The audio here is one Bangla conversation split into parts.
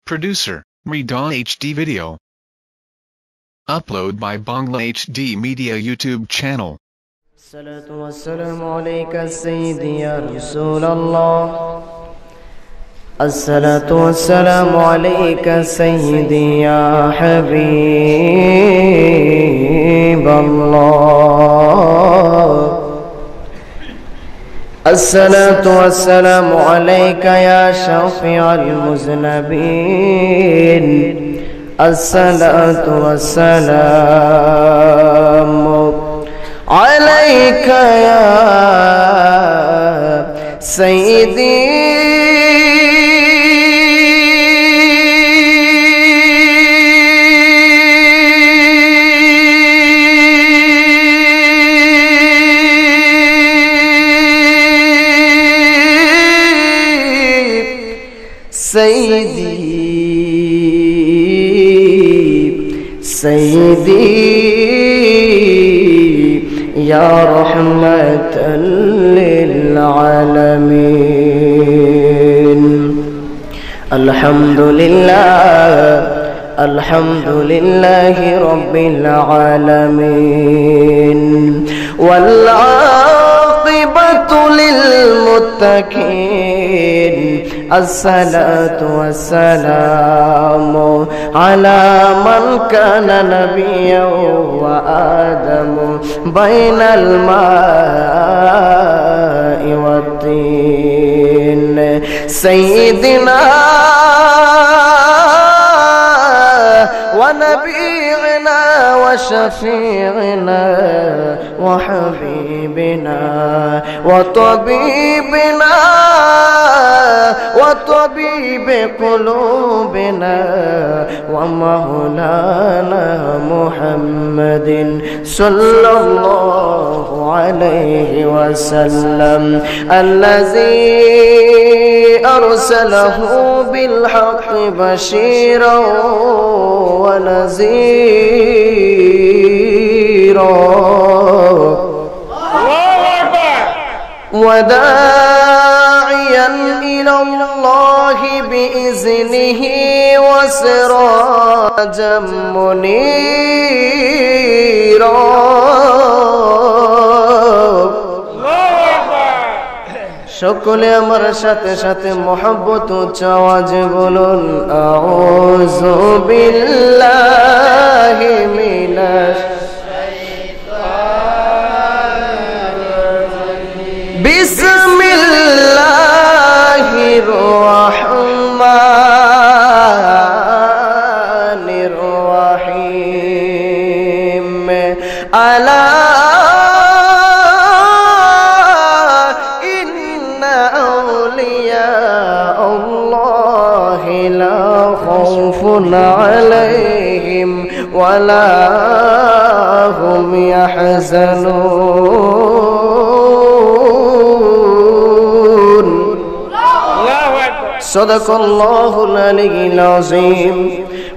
Producer, Rida HD Video. Upload by Bangla HD Media YouTube channel. الصلاة والسلام عليك سيدي يا رسول الله. الصلاة والسلام عليك سيدي يا حبيب الله. الصلاة والسلام عليك يا شفيع المذنبين. الصلاة والسلام عليك يا سيدي سيدي يا رحمة للعالمين. الحمد لله رب العالمين، والعاقبة للمتقين. الصلاة والسلام على من كان نبيا وآدم بين الماء والطين. سيدنا ونبينا وشفيعنا وحبيبنا وطبيبنا وطبيب قلوبنا ومولانا محمد صلى الله عليه وسلم، الذي أرسله بالحق بشيرا ونذيرا وداعيا إلى الله بإذنه وسراجا منيرا. সকলে আমার সাথে সাথে মহব্বত উচ্চ আওয়াজে বলুন, আউযু বিল্লাহি মিনাশ বিসমিল্লাহির রহমানির রহিম। আলা ইন্না আউলিয়া আল্লাহি লা খাউফুন আলাইহিম ওয়ালা হুম ইয়াহজানুন। صدق الله العلي العظيم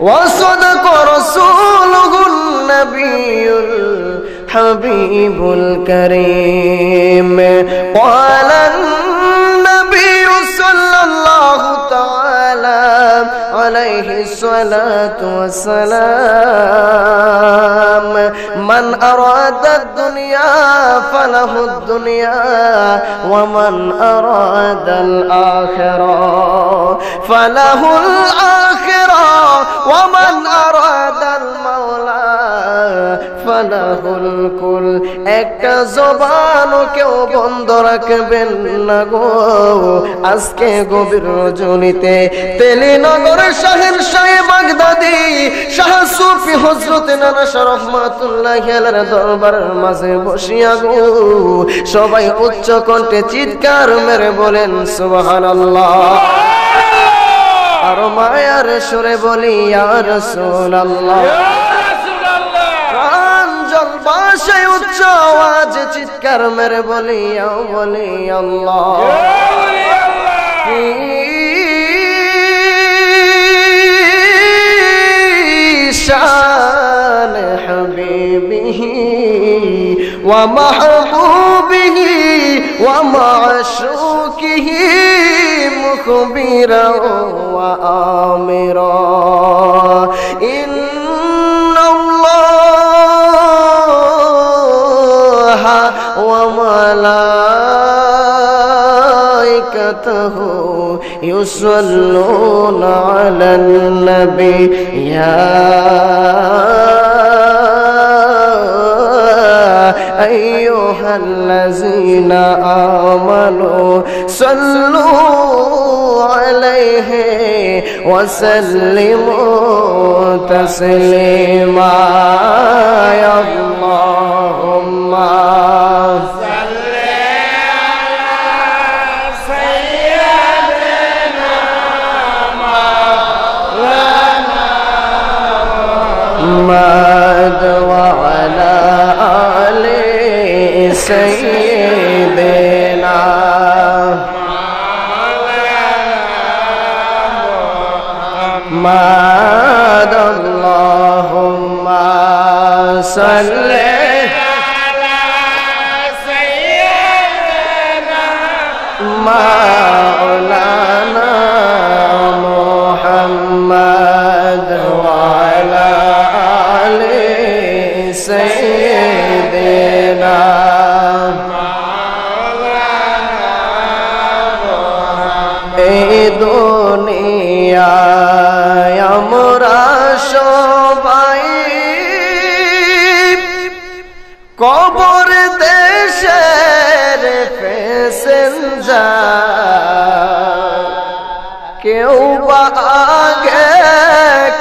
وصدق رسوله النبي الحبيب الكريم. قال النبي صلى الله تعالى عليه الصلاة والسلام: من أراد الدنيا فله الدنيا، ومن أراد الآخرة فله الآخرة، ومن أراد المولى فله الكل। একটা জবানও কেউ বন্ধ রাখবেন না গো। আজকে গভীর রজনীতে তেলিনগর শাহের শাহে বাগদাদি শাহ সুফি হযরত নানা শাহ রহমাতুল্লাহি আলাইহির দরবারের মাঝে বসিয়া গো সবাই উচ্চ কণ্ঠে চিৎকার মেরে বলেন সুবহানাল্লাহ। আর মায়ার সুরে বলি ইয়া রাসূলুল্লাহ। প্রাঞ্জল ভাষায় উচ্চ আওয়াজে চিৎকার মেরে বলি আল্লাহ। শান হাবিবিহি ওয়া মাহবুবিহি ওয়া মা'শুকিহি مكبرا وآمرا إن الله وملائكته يصلون على النبي يا أيها الذين آمنوا صلوا عليه وسلموا تسليما يا اللهم صل على سيدنا محمد وعلى آل سيدنا محمد اللهم صل على سيدنا مولانا محمد وعلى آل سيدنا দুনিয়া আমরা সবাই কবর দেশের প্যাসেঞ্জার কেউ বা আগে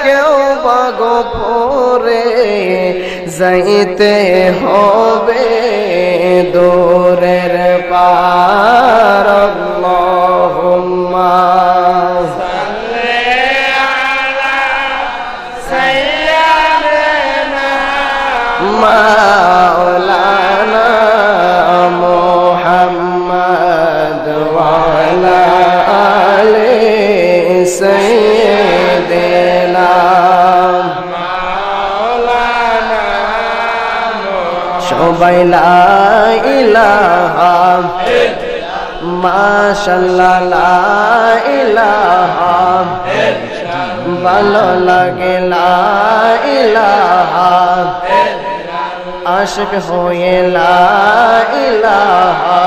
কেউ বা গোপরে যাইতে হবে দূরের পার আল্লাহুম্মা সাল্লি আলা সাইয়্যিদিনা মাওলানা মুহাম্মদ ওয়া আলা আলি সাইয়্যিদিনা মাওলানা সবাই লা ইলাহা মাশাআল্লাহ লা ইলাহা ভালো লাগে লা ইলাহা আশিক হয়ে লা ইলাহা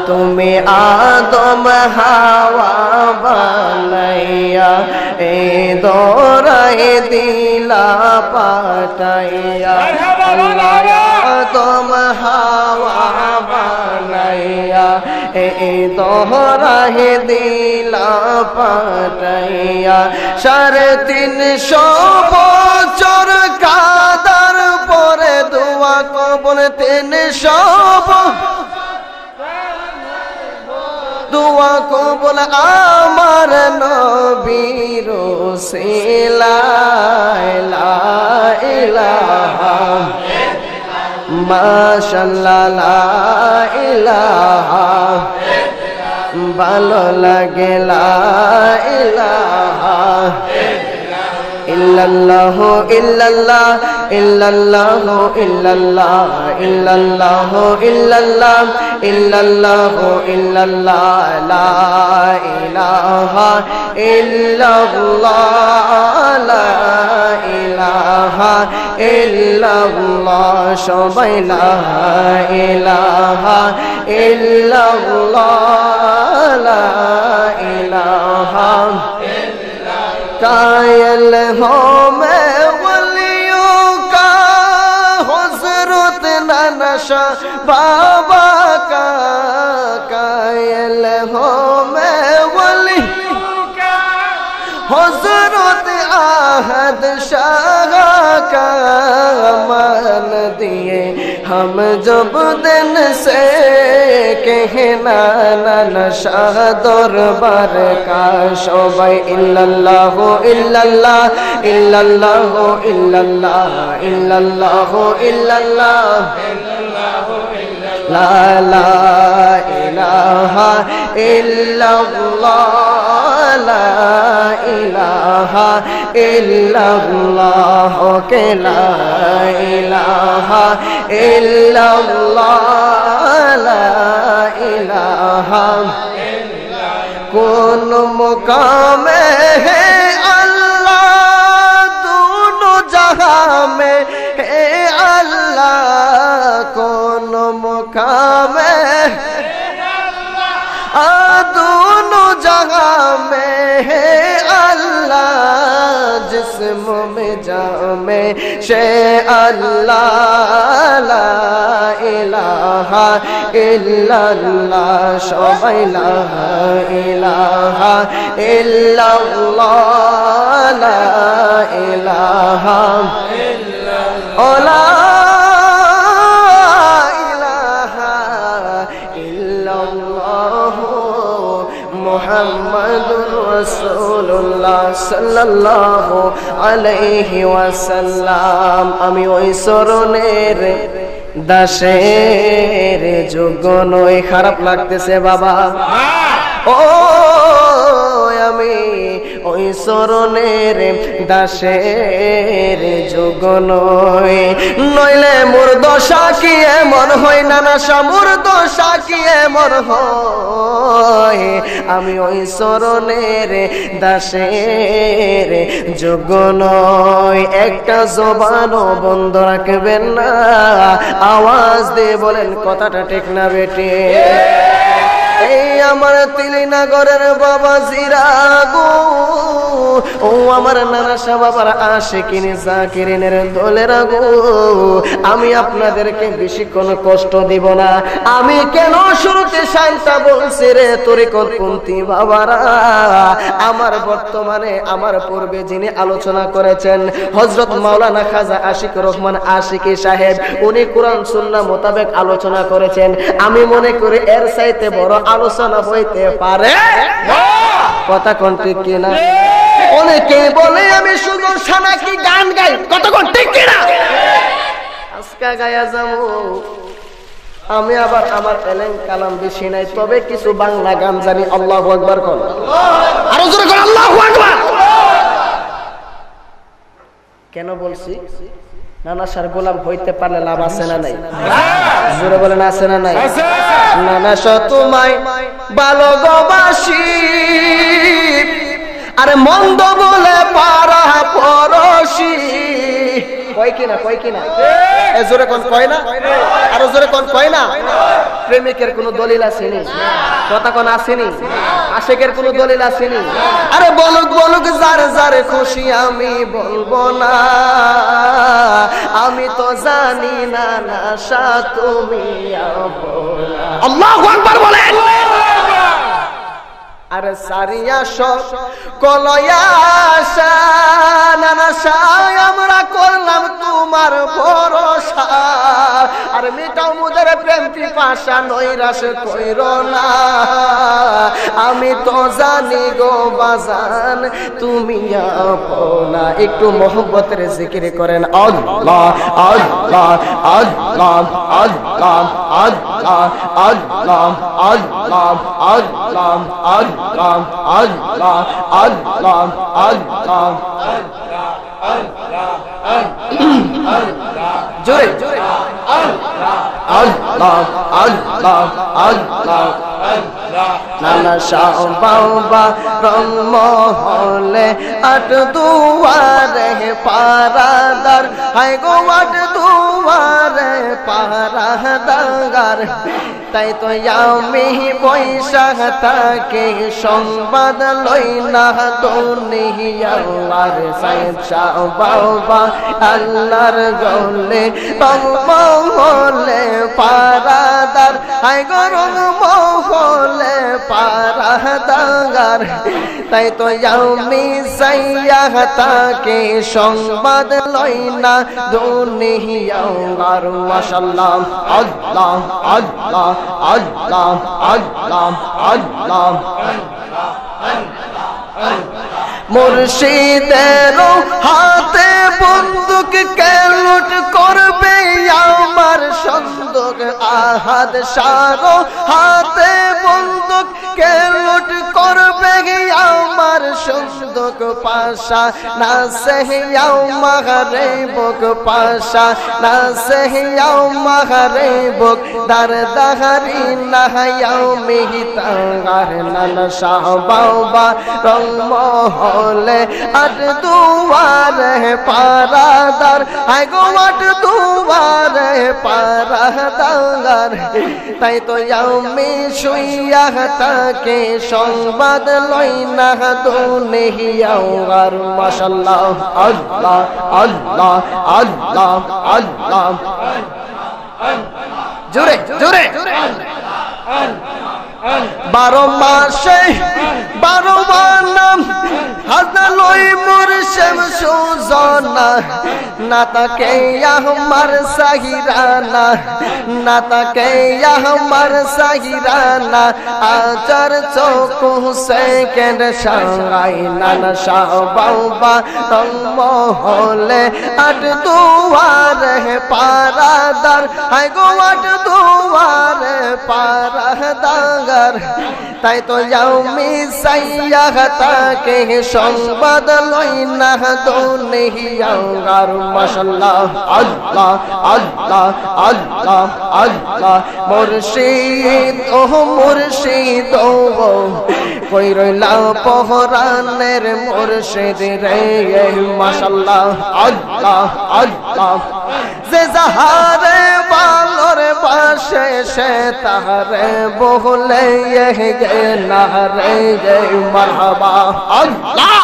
তুমি আদম হাওয়া বানাইয়া এই দরাই দিলা পাঠাইয়া আদম হাওয়া বানাইয়া এই দরাই দিলা পাঠাইয়া 350 বছর কাদার পরে দোয়া কবুল 300 দোয়া কবুল আমার নবীর ওসিলায় লা ইলাহা মাশাআল্লাহ লা ইলাহা ভালো লাগে লা ইলাহা ইল্লাল্লাহ ইল্লাল্লাহ ইল্লাল্লাহ ইল্লাল্লাহ ইল্লাল্লাহ ইল্লাল্লাহ ইল্লাল্লাহ ইল্লাল্লাহ লা ইলাহা ইল্লাল্লাহ লা ইলাহা ইল্লাল্লাহ সবাই লা ইলাহা ইল্লাল্লাহ লা ইলাহা कायल हो मैं वलियों का हुज़रत न नशा बाबा का कायल हो मैं वलियों का हुज़रत आहद शाह का मान दिए हम जब दिन से कहना नशा दरबार का शोभाई इल्लल्लाह इल्लल्लाह इल्लल्लाह इल्लल्लाह इल्लल्लाह इल्लल्लाह ला ला इलाहा इल्लल्लाह ला इलाहा इल्लल्लाह के ला इलाहा इल्लल्लाह ला इलाहा कौन मुकाम है अल्लाह दोनों जहां में है अल्लाह कौन मुकाम है दोनों जगह में है अल्लाह जिस्म में जामे शे अल्लाह ला इलाहा इल्लल्लाह शो इलाहा इलाहा इल्लल्लाह ला इलाहा इल्लल्लाह मुहम्मदुर रसूलुल्लाह सल्लल्लाहु अलैहि वसल्लाम আমি ওই চরণের দাসের যোগ্য নই খারাপ লাগতেছে বাবা ও আমি ওই চরণের দাসের যোগ্য নই নইলে মোর দশা কি এমন হয় নানা মোর দশা কি এমন হয় আমি ওই চরণের দাসের যোগ্য নই একটা জবানও বন্ধ রাখবেন না আওয়াজ দিয়ে বলেন কথাটা ঠিক না বেটি এই আমার তিলিনগরের বাবা জিরাগো ও আমার নানা শাহ বাবার আশিকিন জাকিরিনের দলের গো আমি আপনাদেরকে বেশিক্ষণ কষ্ট দিব না আমি কেন শুরুতে শান্তা বলছি রে তরিকতপন্থী বাবারা আমার বর্তমানে আমার পূর্বে যিনি আলোচনা করেছেন হযরত মাওলানা খাজা আশিক রহমান আশিকি সাহেব উনি কোরআন সুন্নাহ মোতাবেক আলোচনা করেছেন আমি মনে করি এর চাইতে বড় আলোচনা হইতে পারে কথা কোন ঠিক কিনা অনেকে বলে আমি শুধু সানাকি গান গাই কথা কোন ঠিক কিনা আজকে গায়া যাবো আমি আবার আমার এলেম কালাম বেশি নাই তবে কিছু বাংলা গান জানি আল্লাহু আকবার কোন আরো জোরে কোন আল্লাহু আকবার কেন বলছি নানা সার গোলাম হইতে পারলে লাভ আছে না নাই জোরে বলেন আছে না নাই নানা সা তোমায় ভালোবাসি আরে মন্দ বলে পারা পরশি কয় কিনা এ জোরে কোন কয় না আরো জোরে কোন কয় না প্রেমিকের কোনো দলিল আসেনি কথা কোন আসেনি আশিকের কোনো দলিল আসেনি আরে বলুক যার যার খুশি আমি বলবো না আমি তো জানি না নাশা তুমি আল্লাহু আকবার বলেন আরে সারিয়া সব কলয়াশা নানা শাহ আমরা করলাম তোমার ভরসা আর মিটাও মুদের প্রেম পিপাসা নৈরাশ কইরো না আমি তো জানি গো বাজান তুমি আপনা একটু মোহব্বতের জিকির করেন আল্লাহ আল্লাহ আল্লাহ আল্লাহ আল্লাহ আল্লাহ আল্লাহ আল্লাহ আল্লাহ আল্লাহ আল্লাহ আল্লাহ জোরে আল্লাহ আল্লাহ আল্লাহ নানা শাহ বাবা রহমহলে আট দুয়ারে পারাদার হাই গো আট দুয়ারে পারাদার তাই তো আমি বৈশাখ তাকে সংবাদ লই না দুনিয়ার সাইদ শাহ বাবা আল্লাহর গলে রহমহলে পারাদার হাই গো রহমহলে পারাদার তাই তো আমি সাইয়া তাকে সংবাদ লই না দুনিয়ার মাশাআল্লাহ আল্লাহ আল্লাহ আল্লাহ আল্লাহ আল্লাহ মুর্শিদের হাতে বন্দুক কে লুট করবে আমার সন্দুক আহাদ শাহ হাতে বন্দুক কে লুট করবে আমার সন্দুক বুক পাশা নাসে ইয়াও মাগরে বুক পাশা নাসে ইয়াও মাগরে বুক দার দাহারি নাহায়াও মিহিতাঙ্গার নানা শাহ বাবা রং মহলে আট দুয়ারে পারাদার আই গো আট দুয়ারে পারাদার তাই তো আমি শুইয়া তাকে সংবাদ লই না দুনিয়ার মাশাআল্লাহ আল্লাহ আল্লাহ আল্লাহ আল্লাহ জোরে জোরে 12 মাসে 12 বানাম হাজনা লই মুর্শিদ সুজনা না তাকে আমার সাহিরানা না তাকে আমার সাহিরানা আচার চোখু সেকেন্ড সাঙ্গাই নানা শাহ বাবা রং মহলে আট দুয়ারে পারাদার হাই গো আট দুয়ারে পারাদার তাই তো আমি সাইয়া তাকে সংবাদ লই না দুনিয়ার মাশাআল্লাহ আল্লাহ আল্লাহ আল্লাহ আল্লাহ মুর্শিদ ও মুর্শিদ ও কই রইলা পহরানের মুর্শিদ রে মাশাআল্লাহ আল্লাহ আল্লাহ যে যাহারে বালর পাশে সে তাহারে বহলে গে না রে মারহাবা আল্লাহ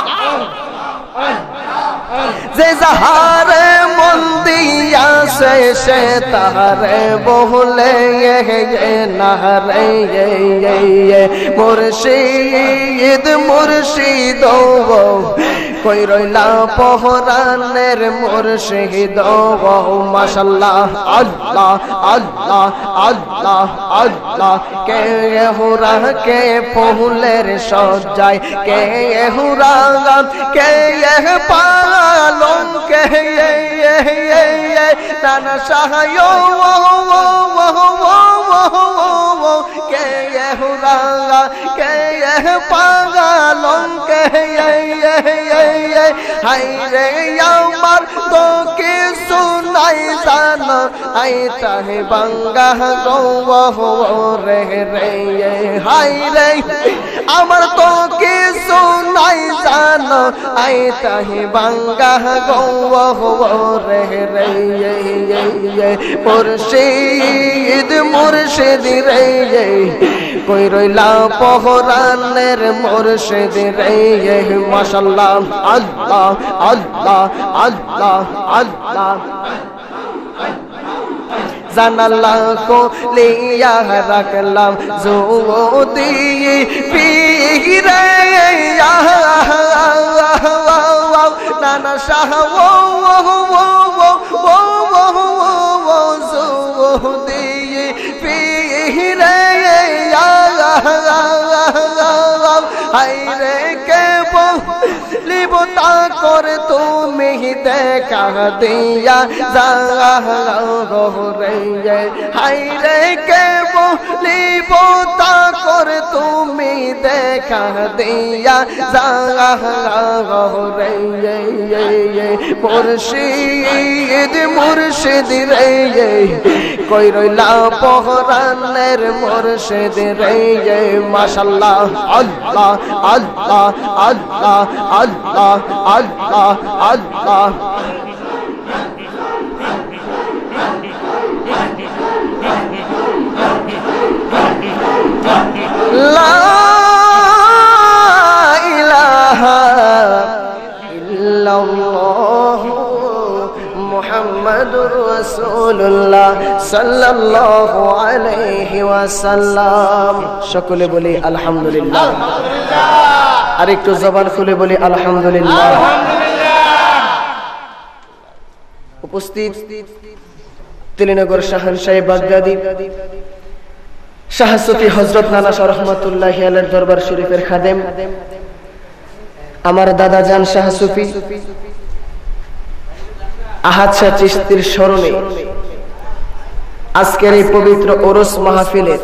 যে যাহারে মন দিয়া সে তাহারে বহলে গে না রে মুর্শিদ মুর্শিদ কই রইলা পহরানের মুর্শিদ মাশাআল্লাহ আল্লাহ আল্লাহ আল্লাহ আল্লাহ কে হুরা কে ফুলের সজ্জায় কে হুরা কে পালন কে নানা সাহায় কে হুরা কে পালন কে হাই রে আমার তো কি শুনাই জানো আই তাহে বাঙ্গা গো রে রে হাই রে আমার তো কি শুনাই জানো আই তাহে বাঙ্গা গো রে রে মুর্শিদ মুর্শিদ রে কই রইলা পহরানের মুর্শিদ রে মাশাআল্লাহ আল্লাহ আল্লাহ আল্লাহ আল্লাহ জানালা কো লিয়া রাখলাম যদি পীরে নানা শাহ যদি পীরে হাইরে কে লিবতা করে তুমি দেখা দিয়া যাও রে হাইরে কে লিবতা করে তুমি দেখা দিয়া যাও রে মুর্শিদ মুর্শিদ রে কই রইলা পহরানের মুর্শিদ রে মাশাআল্লাহ আল্লাহ আল্লাহ আল্লাহ আল্লাহ আল্লাহ আল্লাহ লা ইলাহা ইল্লাল্লাহ মুহাম্মাদুর রাসূলুল্লাহ সাল্লাল্লাহু আলাইহি ওয়াসাল্লাম সকলে বলি আলহামদুলিল্লাহ আলহামদুলিল্লাহ আরেকটু জবান খুলে বলি আলহামদুলিল্লাহ আলহামদুলিল্লাহ উপস্থিত তিলিনগর শাহনশাহ বাগদাদি শাহ সুফি হযরত নানা শাহ রহমাতুল্লাহি আলাইহির দরবার শরীফের খাদেম আমার দাদা জান শাহ সুফি আহাদ শাহ চিশতির স্মরণে আজকের এই পবিত্র ওরস মাহফিলে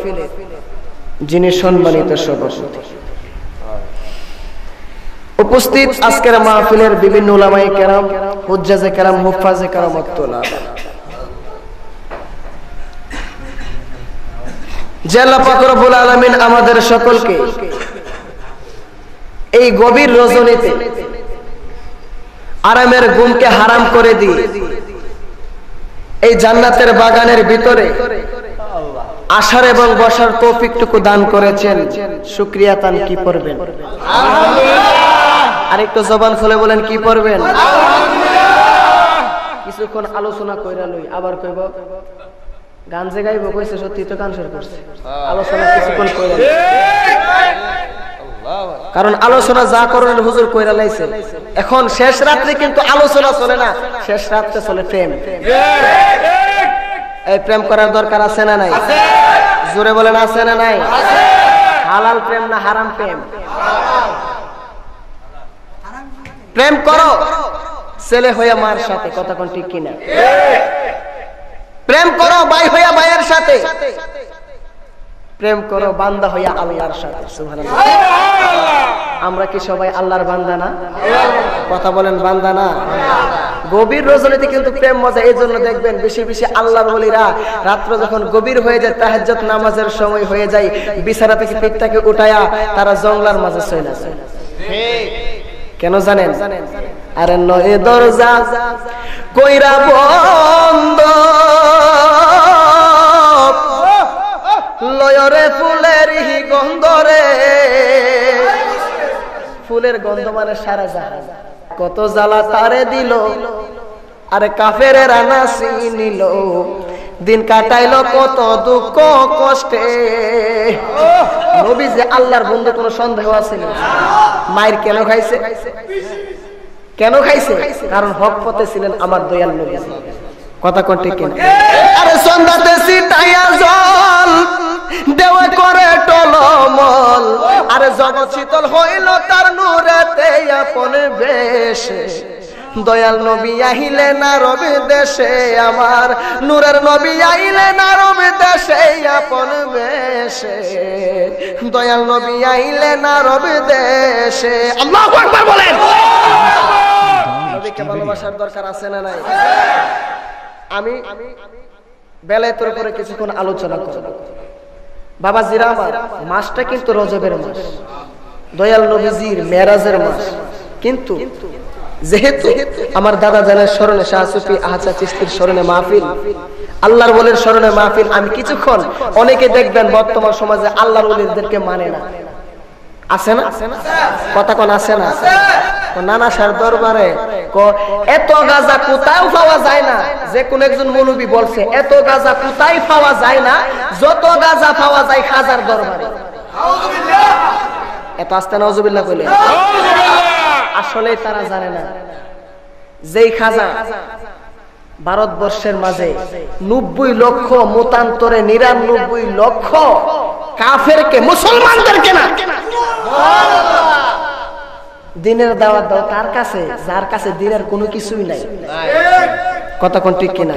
যিনি সম্মানিত সভাপতি উপস্থিত আজকের মাহফিলের বিভিন্ন উলামায়ে কেরাম, হুজ্জাজে কেরাম, মুফাজ্জে কেরাম, যে আল্লাহ পাক রব্বুল আলামিন আমাদের সকলকে এই গভীর রজনীতে আরামের ঘুমকে হারাম করে দিয়ে এই জান্নাতের বাগানের ভিতরে আসার এবং বসার তৌফিকটুকু দান করেছেন। শুকরিয়া তান কি পড়বেন? আলহামদুলিল্লাহ। আরেকটু জবান খুলে বলেন কি পড়বেন? আলহামদুলিল্লাহ। কিছুক্ষণ আলোচনা কইরা লই, আবার কইব গান যে গাইব কইছে, সত্যি তো গান শুরু করছে। আলোচনা কিছুক্ষণ কইরা, কারণ আলোচনা যা করেন হুজুর কইরা লাইছে। এখন শেষ রাত্রে কিন্তু আলোচনা চলে না, শেষ রাত্রে চলে প্রেম। এই প্রেম করার দরকার আছে না নাই? জোরে বলেন আছে না নাই? হালাল প্রেম না হারাম প্রেম? প্রেম করো ছেলে হইয়া মার সাথে, কথা কোন ঠিক কিনা? প্রেম করো ভাই হইয়া ভাইয়ের সাথে, প্রেম করো বান্দা হইয়া আল্লাহর সাথে। সুবহানাল্লাহ। আমরা কি সবাই আল্লাহর বান্দা না? কথা বলেন বান্দা না? গভীর রজনীতে কিন্তু প্রেম মজা। এই জন্য দেখবেন বেশি বেশি আল্লাহর ওলিরা রাত্র যখন গভীর হয়ে যায়, তাহাজ্জুদ নামাজের সময় হয়ে যায়, বিছানা থেকে পিঠটাকে উঠায়া তারা জঙ্গলার মাঝে চলে যায়। কেন জানেন? আরে নয় দরজা কইরা বন্ধ, লয়রে ফুলের গন্ধ রে, ফুলের গন্ধ মানে সারা জাহান। কত জ্বালা তারে দিল, আরে কাফেরেরা নাসি নিল, দিন কাটাইলো কত দুঃখ কষ্টে। নবী যে আল্লাহর বন্ধু, কোনো সন্দেহ আছে না? মায়ের কেন খাইছে? কেন খাইছে? কারণ হক পথে ছিলেন আমার দয়াল নবী। কথা কোন ঠিক কিনা? আরে সন্ধ্যাতে সিটাইয়া জল দেওয়া করে টলমল, আরে জগৎ শীতল হইল তার নূরেতে আপন বেশে। দয়াল নবী আইলে না রবি দেশে, আমার নূরের নবী আইলে না রবি দেশে আপন বেশে। দয়াল নবী আইলে না রবি দেশে। আল্লাহু আকবার বলেন। নবীকে ভালোবাসার দরকার আছে না নাই? আমি বেলায়েতের উপরে কিছুক্ষণ আলোচনা করব। বাবা জিরা, আমার মাসটা কিন্তু রজবের মাস, দয়াল নবীজির মেরাজের মাস। কিন্তু যেহেতু আমার দাদা জানের স্মরণে, শাহ সুফি আহসান চিশতির স্মরণে মাহফিল, আল্লাহর ওলির স্মরণে মাহফিল, আমি কিছুক্ষণ, অনেকে দেখবেন বর্তমান সমাজে আল্লাহর ওলিদেরকে মানে না, আছে না? কথা কোন আছে না? নানা সার দরবারে এত গাঁজা কোথাও পাওয়া যায় না। যে কোন একজন মৌলবী বলছে এত গাঁজা কোথায় পাওয়া যায় না, যত গাঁজা পাওয়া যায় খাজার দরবারে। এত আস্তে নাউজুবিল্লাহ কইলে। আসলে তারা জানে না যেই খাজা ভারতবর্ষের মাঝে 90 লক্ষ মতান্তরে 99 লক্ষ কাফেরকে, মুসলমানদেরকে না, দিনের দাওয়াত দাও তার কাছে, যার কাছে দিনের কোনো কিছুই নাই। কথা কোন ঠিক কিনা?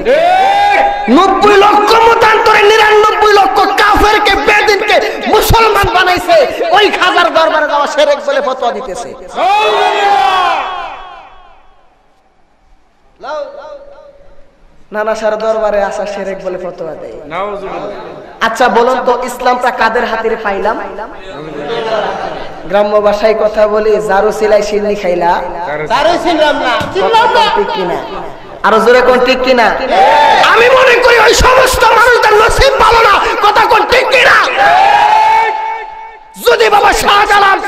90 লক্ষ মতান্তরে 99 লক্ষ কাফেরকে, বেদিনকে মুসলমান বানাইছে। ওই খাজার দরবারে যাওয়া শিরক বলে ফতোয়া দিতেছে। নানা সার দরবারে আসা শিরক বলে ফতোয়া দেয়। আচ্ছা বলুন তো, ইসলামটা কাদের হাতে পাইলাম? গ্রাম্য ভাষায় কথা বলি, জারু সিলাই সিন্নি খাইলা, জারু ছিলাম না, চিনলাম না, ঠিক কিনা? আরো জোরে কোন ঠিক কিনা? আমি মনে করি ওই সমস্ত মানুষদের নসিব ভালো না। কথা কোন ঠিক কিনা? যদি বাবা শাহজালাল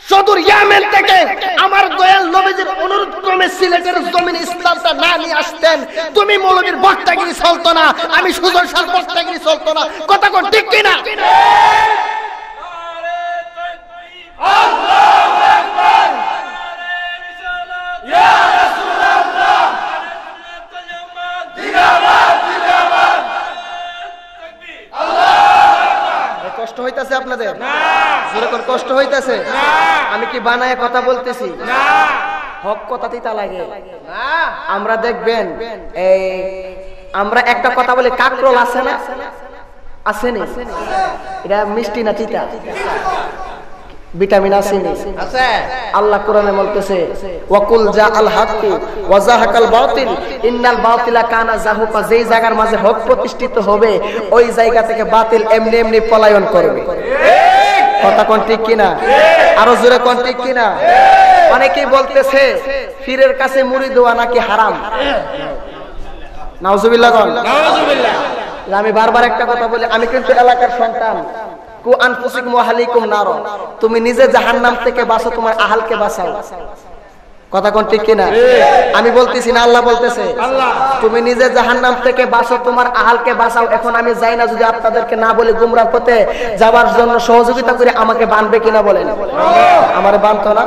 সদর ইয়েমেন থেকে আমার দয়াল নবীজির অনুরোধ ক্রমে সিলেটের জমিনে ইসলামটা না নিয়ে আসতেন, তুমি মৌলবীর বক্তাগিরি চলতো না, আমি সুজন শাহ বক্তাগিরি চলতো না। কথা কোন ঠিক কিনা? আল্লাহু আকবার, ইয়া রাসূলুল্লাহ, জিন্দাবাদ জিন্দাবাদ, তাকবীর, আল্লাহু আকবার। কষ্ট হইতাছে আপনাদের? না। জোরে কোন কষ্ট হইতাছে? না। আমি কি বানায় কথা বলতেছি? না। হক কথা তিতা লাগে না। আমরা দেখবেন এই আমরা একটা কথা বলি, কাকরোল আছে না? আছে না? এটা মিষ্টি না তিতা? ভিটামিন আছে আছে। আল্লাহ কোরআনে বলতেছে ওয়াকুল জাআল হাক্কু ওয়া যাহাকাল বাতিল ইন্নাল বাতিলা কানা যাহুকা, যেই জায়গার মাঝে হক প্রতিষ্ঠিত হবে ওই জায়গা থেকে বাতিল এমনি এমনি পলায়ন করবে। কথা কোন ঠিক কিনা? আরো জোরে কোন ঠিক কিনা? অনেকেই বলতেছে পীরের কাছে মুড়ি দেওয়া নাকি হারাম। নাউজুবিল্লাহ কোন নাউজুবিল্লাহ। আমি বারবার একটা কথা বলি, আমি কিন্তু এলাকার সন্তান। কু আনফুসিকুম ওয়া আহলিকুম নার, তুমি নিজে জাহান্নাম থেকে বাঁচো, তোমার আহলকে বাঁচাও। কথা কোন ঠিক কিনা? আমি বলতেছি না, আল্লাহ বলতেছে তুমি নিজে জাহান্নাম থেকে বাঁচো, তোমার আহলকে বাঁচাও। এখন আমি যাই না, যদি আপনাদেরকে না বলে গুমরাহ পথে যাওয়ার জন্য সহযোগিতা করে আমাকে বানবে কিনা বলেন? আমারে বানতো না।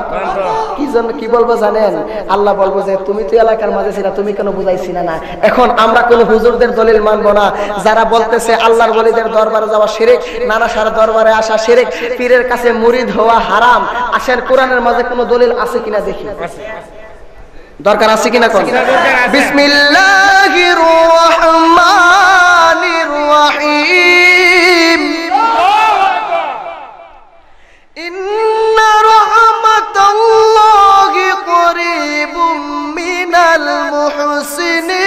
কি জন্য কি বলবো জানেন? আল্লাহ বলবো যে তুমি তো এলাকার মাঝে ছিলা, তুমি কেন বুঝাইছিলা না? এখন আমরা কোন হুজুরদের দলিল মানবো না যারা বলতেছে আল্লাহর ওলিদের দরবারে যাওয়া শিরক, নানা সারা দরবারে আসা শিরক, পীরের কাছে মুরিদ হওয়া হারাম। আসেন কোরআনের মাঝে কোন দলিল আছে কিনা দেখি। দরকার আছে কিনা কোন? বিসমিল্লাহির রহমানির রহিম। ইন্না রাহমাতাল্লাহি করিবুম মিনাল মুহসিনিন।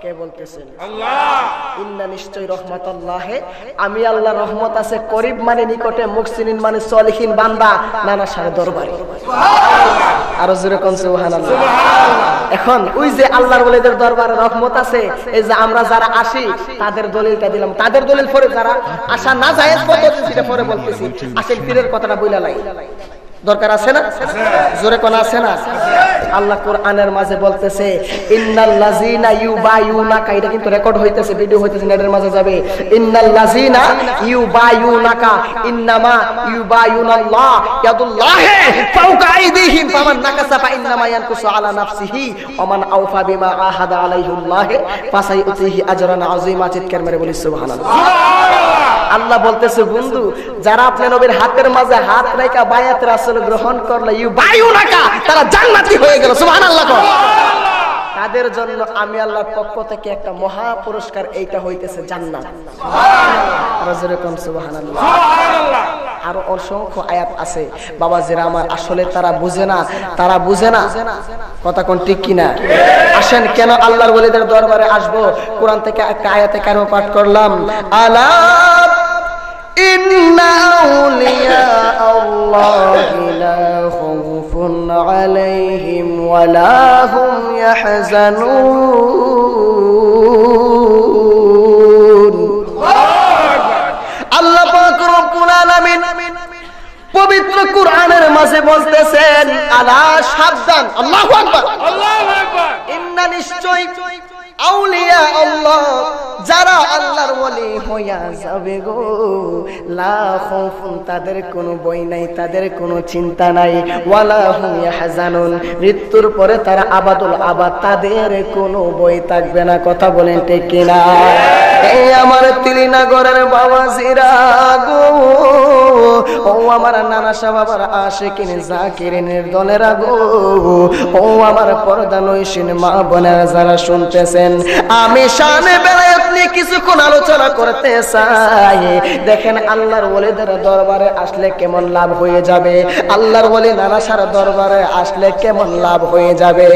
কে বলতেছেন? আল্লাহ। ইন্না নিশ্চয় রহমাতাল্লাহি, আমি আল্লাহ রহমত আছে করিব মানে নিকটে, মুহসিনিন মানে সলিহিন বান্দা নানা সারা দরবারে। সুবহানাল্লাহ। আরো জোরে কোন সুবহানাল্লাহ। এখন ওই যে আল্লাহর ওলিদের দরবারে রহমত আছে, এই যে আমরা যারা আসি তাদের দলিলটা দিলাম, তাদের দলিল পরে যারা আসা না যায় পদ্ধতি সেটা পরে বলতেছি। আসল পীরের কথাটা বইলা লাই দরকার আছে না? জোরে কোন আছে না? আল্লাহ কোরআনের মাঝে বলতেছে ইন্নাল লাযিনা ইউবায়ুনাকা, এটা কিন্তু রেকর্ড হইতেছে, ভিডিও হইতেছে, নেটের মাঝে যাবে। ইন্নাল লাযিনা ইউবায়ুনাকা ইন্নামা ইউবায়ুনাল্লাহ ইয়াদুল্লাহি ফাওকা আইদিহিম ফামান নাকাসা ফাইন্নামা ইয়ানকুসু আলা নাফসিহি ওয়া মান আওফা বিমা আহাদা আলাইহিল্লাহ ফাসাইউতিহি আজরান আযীমা। চিৎকার মেরে বলি সুবহানাল্লাহ। আল্লাহ বলতেছে বন্ধু, যারা আপনার নবীর হাতের মাঝে হাত রাখা বায়াত রাসূল গ্রহণ করলো, ইউবায়ুনাকা, তারা জান্নাতি হয়ে গেল। সুবহানাল্লাহ। তাদের জন্য আমি আল্লাহর পক্ষ থেকে একটা মহা পুরস্কার, এইটা হইতেছে জান্নাত। সুবহানাল্লাহ। আরো অসংখ্য আয়াত আছে বাবাজিরা আমার, আসলে তারা বুঝে না, তারা বুঝে না। কথা কোন ঠিক কিনা? আসেন কেন আল্লাহর ওলিদের দরবারে আসবো, কোরআন থেকে একটা আয়াতে কারিমা পাঠ করলাম। আলা ইন্না আউলিয়া আল্লাহি লা খাউফুন আলাইহিম ওয়া লা হুম ইয়াহজানুন। আল্লাহ পাক রব্বুল আলামিন পবিত্র কোরআনের মাঝে বলতেছেন আলা, সাবধান। আল্লাহু আকবার, আল্লাহু আকবার। ইন্না নিশ্চয় আউলিয়া আল্লাহ, যারা আল্লাহর ওলি হইয়া যাবে গো, লা খাউফুন, তাদের কোনো ভয় নাই, তাদের কোনো চিন্তা নাই, ওয়ালা হুম ইয়াহজানুন, মৃত্যুর পরে তারা আবাদুল আবাদ, তাদের কোনো ভয় থাকবে না। কথা বলেন ঠিক কিনা? এই আমার তিলিনগরের বাবাজিরা গো, ও আমার নানা শাহ বাবার আশিকিন জাকিরিনের দলেরা গো, ও আমার পর্দা নয়সীন মা বোনেরা যারা শুনতেছেন, আমি শানে বেলায়েত নিয়ে কিছুক্ষণ আলোচনা করতে চাই। দেখেন আল্লাহর ওলিদের দরবারে আসলে কেমন লাভ হয়ে যাবে, আল্লাহর ওলি নানা শাহর দরবারে আসলে কেমন লাভ হয়ে যাবে।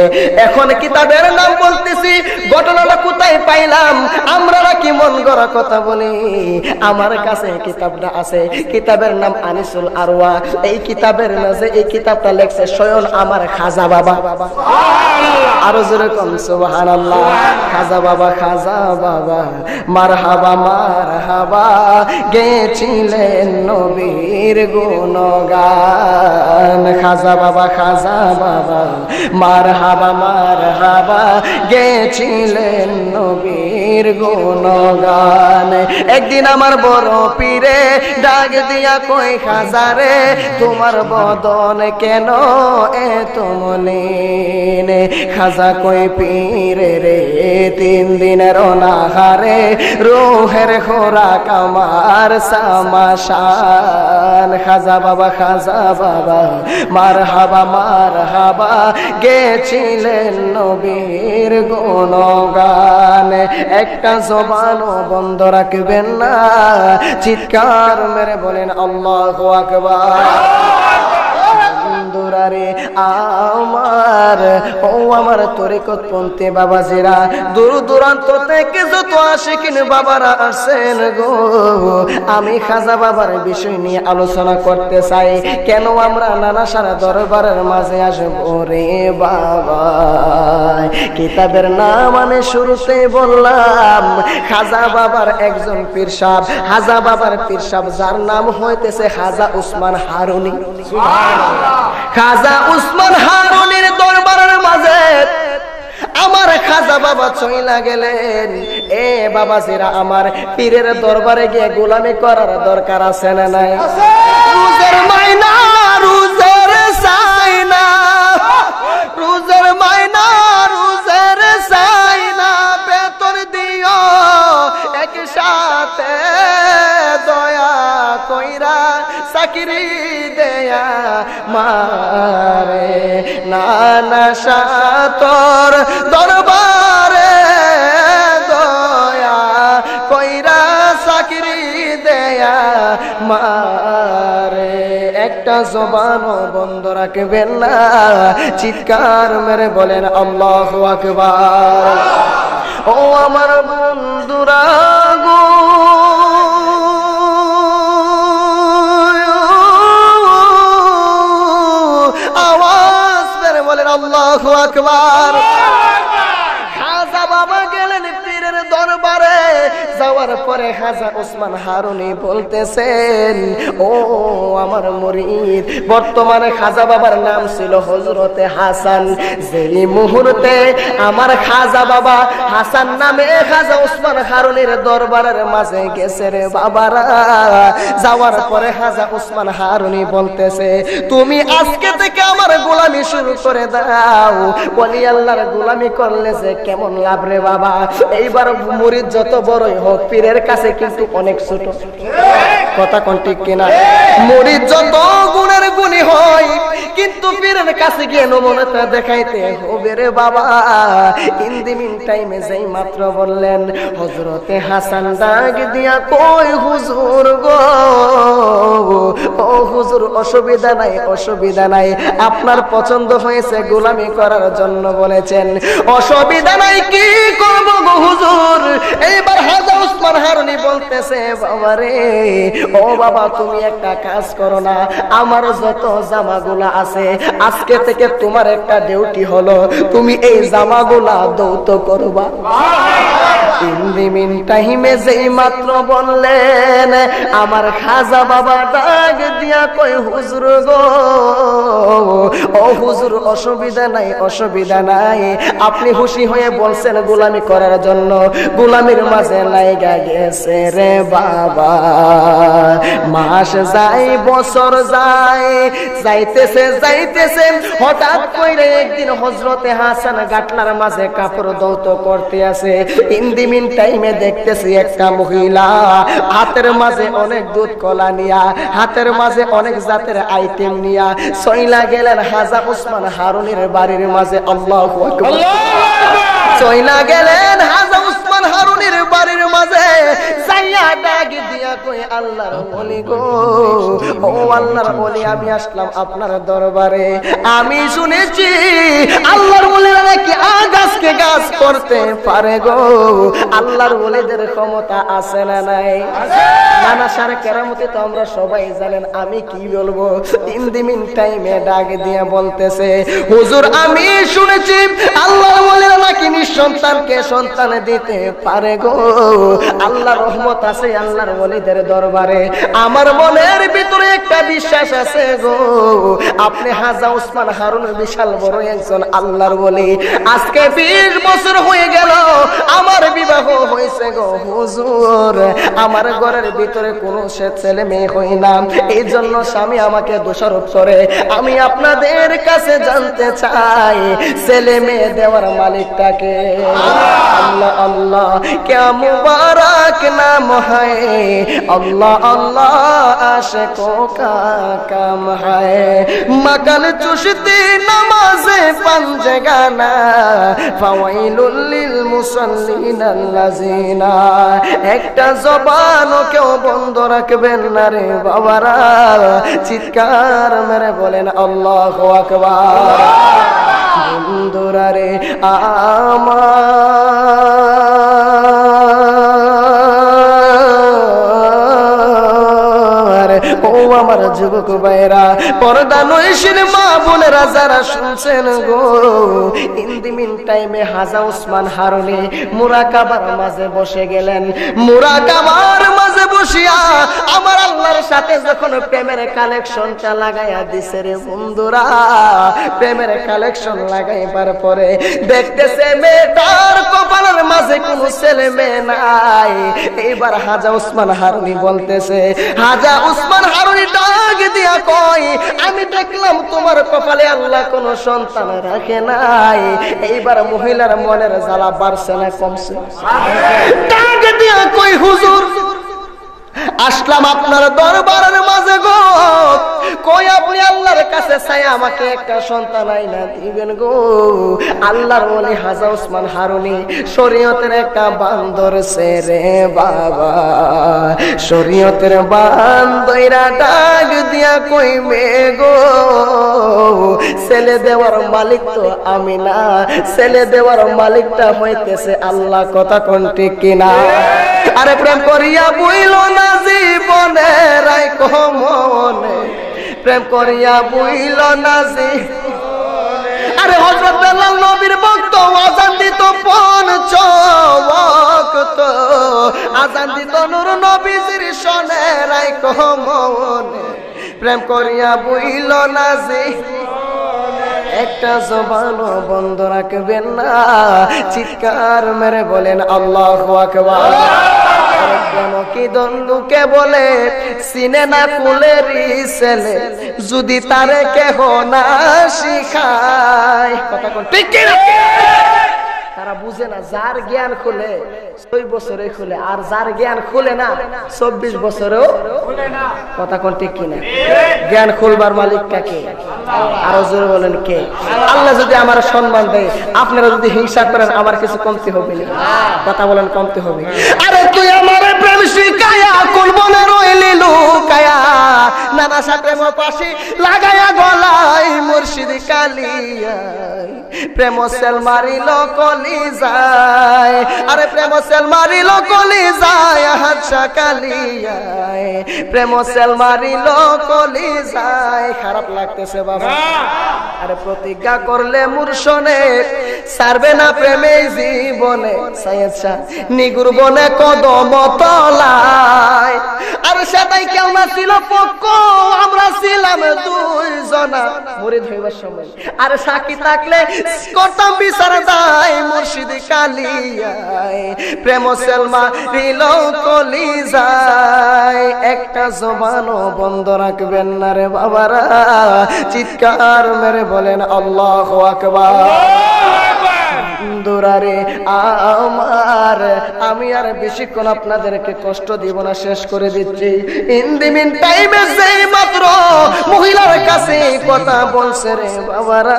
এখন কিতাবের নাম বলতেছি, ঘটনাটা কোথায় পাইলাম, আমরা কি মন গড়া কথা বলি। আমার কাছে কিতাবটা আছে, কিতাবের নাম আনিসুল আরওয়া। এই কিতাবের মাঝে এই কিতাবটা লেখছে স্বয়ং আমার খাজা বাবা। আরো জোরে কোন সুবহানাল্লাহ। খাজা বাবা, খাজা বাবা, মারহাবা মারহাবা, গেছিলেন নবীর গুণগান। খাজা বাবা, খাজা বাবা, মারহাবা মারহাবা, গেছিলেন নবীর গুণগান। একদিন আমার বড় পীরে ডাক দিয়া কই কই খাজারে তোমার বদন কেন এত মলিন খাজা কই পীরে রে 3 দিনের অনাহারে রোহের খোরাক আমার সামাশান খাজা বাবা মারহাবা গেছিলেন নবীর গুণগান একটা জবানও বন্ধ রাখবেন না চিৎকার মেরে বলেন আল্লাহু আকবার দুরারে আমার তরিকতপন্থী বাবাজিরা দূর দূরান্ত থেকে যত আশিকিন বাবারা আসেন গো আমি খাজা বাবার বিষয় নিয়ে আলোচনা করতে চাই কেন আমরা নানা সারা দরবারের মাঝে আসবো রে বাবা কিতাবের নাম আমি শুরুতে বললাম খাজা বাবার একজন পীর সাহেব খাজা বাবার পীর সাহেব যার নাম হইতেছে খাজা উসমান হারুনি খাজা উসমান হারুনির দরবারের মাঝে আমার খাজা বাবা চইলা গেলেন এ বাবাজিরা আমার পীরের দরবারে গিয়ে গোলামি করার দরকার আছে না নাই রোজার মাইনা রোজার সাইনা রোজার মাইনা রোজার সাইনা বেতন দিও একসাথে দয়া কইরা চাকরি দেয়া মারে নানা সাতর দরবারে দয়া কইরা চাকরি দেয়া মারে একটা জবানও বন্ধ রাখবেন না চিৎকার মেরে বলেন আল্লাহু আকবার ও আমার বন্ধুরা গো আওয়াজ মেরে বলেন আল্লাহু আকবার খাজা বাবা গেলেন পীরের দরবারে যাওয়ার পরে খাজা উসমান হারুনি বলতেছেন ও আমার মুরিদ বর্তমানে খাজা বাবার নাম ছিল হযরতে হাসান যেই মুহূর্তে আমার খাজা বাবা হাসান নামে খাজা উসমান হারুনির দরবারের মাঝে গেছে রে বাবারা যাওয়ার পরে খাজা উসমান হারুনি বলতেছে তুমি আজকে থেকে আমার গোলামি শুরু করে দাও ওলি আল্লাহর গোলামি করলে যে কেমন লাভ রে বাবা এইবার মুরিদ যত বড়ই হোক পীরের কাছে কিন্তু অনেক ছোট কথা কোন ঠিক কিনা মুরিদ যত গুণের গুণী হয় কিন্তু পীরের কাছে গিয়ে নমুনাটা দেখাইতে হবে রে বাবা ইন দি মিন টাইমে যেই মাত্র বললেন হযরতে হাসান ডাক দিয়া কই হুজুর গো ও হুজুর অসুবিধা নাই আপনার পছন্দ হয়েছে গোলামি করার জন্য বলেছেন অসুবিধা নাই কি করব গো হুজুর এইবার খাজা উসমান হারুনি বলতেছে বাবা রে ও বাবা তুমি একটা কাজ করো না আমার যত জামাগুলা আছে আজকে থেকে তোমার একটা ডিউটি হলো তুমি এই জামাগুলা দৌত করবা ইন দি মিন টাইমে যেই মাত্র বললেন আমার খাজা বাবা ডাক দিয়া কই হুজুর গো ও হুজুর অসুবিধা নাই আপনি খুশি হয়ে বলছেন গোলামি করার জন্য গোলামির মাঝে লাইগা গেছে রে বাবা মাস যায় বছর যায় যাইতেছে হঠাৎ কইরে একদিন হযরতে হাসান গাটলার মাঝে কাপড় দৌত করতে আছে ইন দি মিন টাইমে দেখতেছি একটা মহিলা হাতের মাঝে অনেক দুধ কলা নিয়া হাতের মাঝে অনেক জাতের আইটেম নিয়া চইলা গেলেন খাজা উসমান হারুনির বাড়ির মাঝে আল্লাহু আকবার চইলা গেলেন খাজা উসমান হারুনির বাড়ির মাঝে যাইয়া ডাক দিয়া কই আল্লাহর ওলি গো ও আল্লাহর ওলি আমি আসলাম আপনার দরবারে আমি শুনেছি আল্লাহর ওলিরা নাকি আগাছকে গাছ করতে পারে গো আল্লাহর ওলিদের ক্ষমতা আছে না নাই নানা সারা কেরামতি তো আমরা সবাই জানেন আমি কি বলবো ইন দি মিন টাইমে ডাক দিয়া বলতেছে হুজুর আমি শুনেছি আল্লাহর ওলিরা নাকি নিঃসন্তানকে সন্তান দিতে পারে পারে গো। আল্লাহর রহমত আছে আল্লাহর ওলিদের দরবারে। আমার মনের ভিতরে একটা বিশ্বাস আছে গো, আপনি হাজা ওসমান হারুন বিশাল বড় একজন আল্লাহর ওলি। আজকে 20 বছর হয়ে গেল আমার বিবাহ হয়েছে গো হুজুর, আমার ঘরের ভিতরে কোনো ছেলে মেয়ে হই না, এই জন্য স্বামী আমাকে দোষারোপ করে। আমি আপনাদের কাছে জানতে চাই ছেলে মেয়ে দেওয়ার মালিকটাকে? আল্লাহ আল্লাহ क्या मुबारक नाम है, अल्लाह अल्लाह आशिकों का काम है। मगल चुश्ती नमाज़े पंजगाना फावाइलुल लिल मुसल्लिन अल्लाज़ीना। একটা জবানও কেউ বন্ধ রাখবেন না রে বাবারা, চিৎকার মেরে বলেন আল্লাহু আকবার। বন্ধুরা রে ও আমার যুবক ভাইরা, পর্দা নয়সীন মা বোনেরা যারা শুনছেন গো, ইন দি মিন টাইমে হাজা ওসমান হারুনি মুরাকাবার মাঝে বসে গেলেন। মুরাকাবার মাঝে বসিয়া আমার আল্লাহর সাথে যখন প্রেমের কালেকশনটা লাগাইয়া দিছে রে বন্ধুরা, প্রেমের কালেকশন লাগাইবার পরে দেখতেছে মেয়েটার কপালের মাঝে কোনো ছেলে মেয়ে নাই। এইবার হাজা ওসমান হারুনি বলতেছে, হাজা ওসমান হারুনি ডাক দিয়া কয়, আমি দেখলাম তোমার কপালে আল্লাহ কোনো সন্তান রাখে নাই। এইবার মহিলার মনের জ্বালা বাড়ছে না কমছে? ডাক দিয়া কয়, হুজুর আসলাম আপনার দরবারের মাঝে গো, কই আপনি আল্লাহর কাছে চাই আমাকে একটা সন্তান আইনা দিবেন গো। আল্লাহর ওলি হাজা ওসমান হারুনি শরীয়তের একটা বান্দর রে বাবা, শরীয়তের বান্দইরা ডাক দিয়া কইবে গো, ছেলে দেওয়ার মালিক তো আমি না, ছেলে দেওয়ার মালিকটা হইতেছে আল্লাহ। কথা কোন ঠিক কিনা? আরে প্রেম করিয়া বুইল না জীবনে রাইখো মনে, প্রেম করিয়া বুইল না জীবনে। আরে হযরত বেলাল নবীর ভক্ত, আযান দিত ৫ ওয়াক্ত, আযান দিত নূর নবীজির শোনে রাইখো মনে, প্রেম করিয়া বুইল না জীবনে। একটা জবানও বন্ধ রাখবেন না, চিৎকার মেরে বলেন আল্লাহু আকবার। কেন কি দন্দুকে বলে সিনে না কুলেরি ছেলে, যদি তারে কেহ না শিখায়। কথা কোন ঠিক কি না? তারা বুঝে না, যার জ্ঞান খুলে 6 বছরে খুলে, আর যার জ্ঞান খুলে না 24 বছরেও খুলে না। কথা কোন ঠিক কিনা? জ্ঞান খুলবার মালিক কে? আরো জোরে বলেন কে? আল্লাহ যদি আমার সম্মান দেয়, আপনারা যদি হিংসা করেন আমার কিছু কমতে হবে না? কথা বলেন কমতে হবে? আরে তুই আমার প্রেম শিখায়া কোন বনে রইলি লুকায়া, নানা সাথে পাশে লাগায়া গলায় মুর্শিদ কালিয়া, প্রেম সেল মারিল কলি যায়, আরে প্রেম সেল মারিল কলি যায়, হাতশা কালিয়ায় প্রেম সেল মারিল কলি যায়। খারাপ লাগতেছে বাবা? আরে প্রতিজ্ঞা করলে মুর্শনে ছাড়বে না প্রেমে জীবনে, সাইয়েদশা নিগুর বনে কদম তলায়। আর সেটাই কেউ না ছিল পক্ষ, আমরা ছিলাম 2 জনা মুরিদ হইবার সময়। আর সাক্ষী থাকলে করতাম বিচার দায় মুর্শিদ কালিয়ায়, প্রেম সেলমা রিল কলি যায়। একটা জবানও বন্ধ রাখবেন না রে বাবারা, চিৎকার মেরে বলেন আল্লাহু আকবার। দুরারে আমার, আমি আর বেশিক্ষণ আপনাদেরকে কষ্ট দিব না, শেষ করে দিচ্ছি। ইন দি মিন টাইমে যেই মাত্র মহিলার কাছে কথা বলছে রে বাবারা,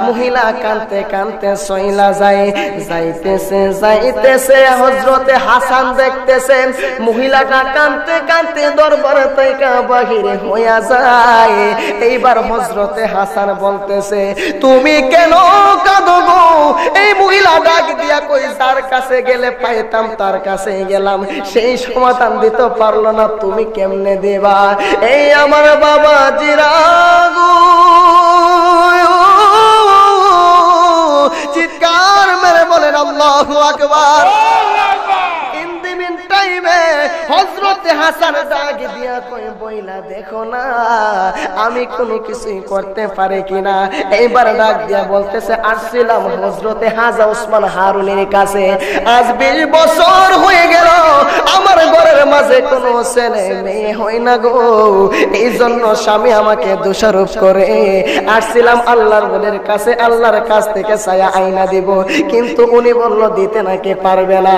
মহিলা কানতে কানতে সইলা যায়, যাইতেছে যাইতেছে হযরতে হাসান দেখতেছেন মহিলাটা কানতে কানতে দরবার থেকে বাহিরে হইয়া যায়। এইবার হযরতে হাসান বলতেছে, তুমি কেন কাঁদো গো? এই মহিলা ডাক দিয়া কই, যার কাছে গেলে পাইতাম তার কাছে গেলাম, সেই সমাধান দিতে পারলো না, তুমি কেমনে দেবা? এই আমার বাবা জিরাগু, চিৎকার মেরে বলেন আল্লাহু আকবার। হযরতে হাসান ডাক দিয়া কই বইলা দেখো না আমি কোনো কিছুই করতে পারি কিনা। এইবার ডাক দিয়া বলতেছে আসছিলাম হযরতে হাজা ওসমান হারুনের কাছে, আজ 20 বছর হয়ে গেল আমার ঘরের মাঝে কোনো ছেলে মেয়ে হয় না গো, এই জন্য স্বামী আমাকে দোষারোপ করে আসছিলাম আল্লাহর ওলির কাছে, আল্লাহর কাছ থেকে ছায়া আইনা দিব, কিন্তু উনি বলল দিতে নাকি পারবে না।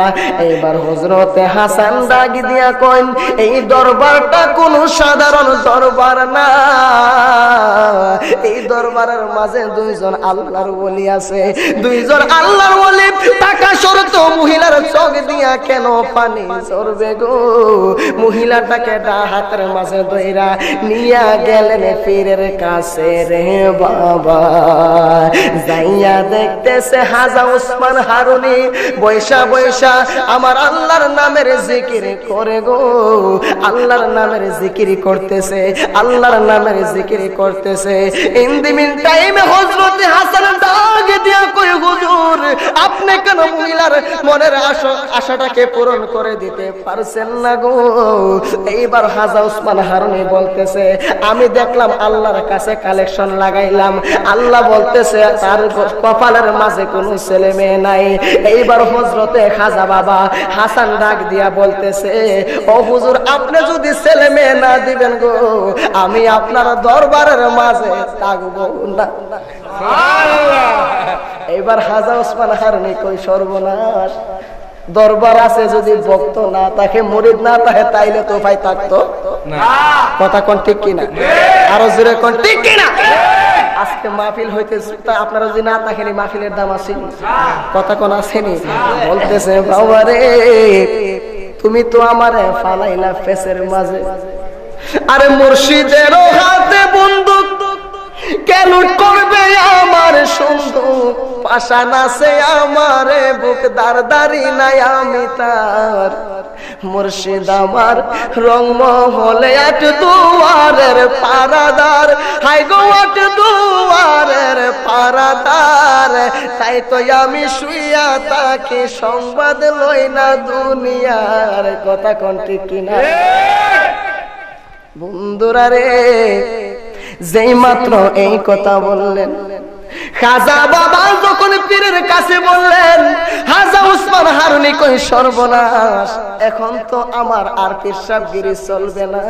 এইবার হযরতে হাসান ডাক দিয়া কইন এই দরবারটা কোনো সাধারণ দরবার না, এই দরবারের মাঝে দুইজন আল্লাহর ওলি আছে, দুইজন আল্লাহর ওলি টাকা শর্ত মহিলার চোখ দিয়া কেন পানি ঝরবে গো। মহিলাটাকে হাতের মাঝে ধইরা নিয়া গেলেন পীরের কাছে রে বাবা, যাইয়া দেখতেছে হাজা ওসমান হারুনি বৈশা বৈশা আমার আল্লাহর নামের জিকির করে গো, আল্লাহর নামের জিকির করতেছে, আল্লাহর নামের জিকির করতেছে। ইন দি মিন টাইমে হযরতে হাসান ডাক দিয়া কই হুজুর আপনি কেন মহিলার মনের আশাটাকে পূরণ করে দিতে পারছেন না গো। এইবার হাজা ওসমান হারুনি বলতেছে আমি দেখলাম আল্লাহর কাছে কালেকশন লাগাইলাম, আল্লাহ বলতেছে তার কপালের মাঝে কোনো ছেলে মেয়ে নাই। এইবার হযরতে খাজা বাবা হাসান ডাক দিয়া বলতেছে ও হুজুর আপনি যদি ছেলে মেয়ে না দিবেন গো আমি আপনার দরবারের মাঝে থাকবো না। এইবার হাজা ওসমান হারুনি কই সর্বনাশ, দরবার আছে যদি ভক্ত না থাকে মুরিদ না থাকে তাইলে তো ভাই থাকতো না। কথা কোন ঠিক কিনা? আরো জোরে কোন ঠিক কিনা? আজকে মাহফিল হইতেছে আপনারা যদি না থাকেন মাহফিলের দাম আসেনি, কথা কোন আসেনি? বলতেছে বাবা রে তুমি তো আমারে ফালাইলা ফেসের মাঝে, আরে মুর্শিদের হাতে বন্দুক কেন করবে আমার সুন্দর পাশান আছে আমার বুক দারদারি নাই আমি তার, মুর্শিদ আমার রংমহলে আট দুয়ারের পারাদার, হাই গো আট দুয়ারের পারাদার, তাই তো আমি শুইয়া তাকে সংবাদ লই না দুনিয়ার। কথা কোন ঠিক কিনা বন্ধুরা রে? যেই মাত্র এই কথা বললেন খাজা বাবা যখন পীরের কাছে বললেন হাজা ওসমান হারুনি কই সর্বনাশ, এখন তো আমার আর পেশাবগিরি চলবে না।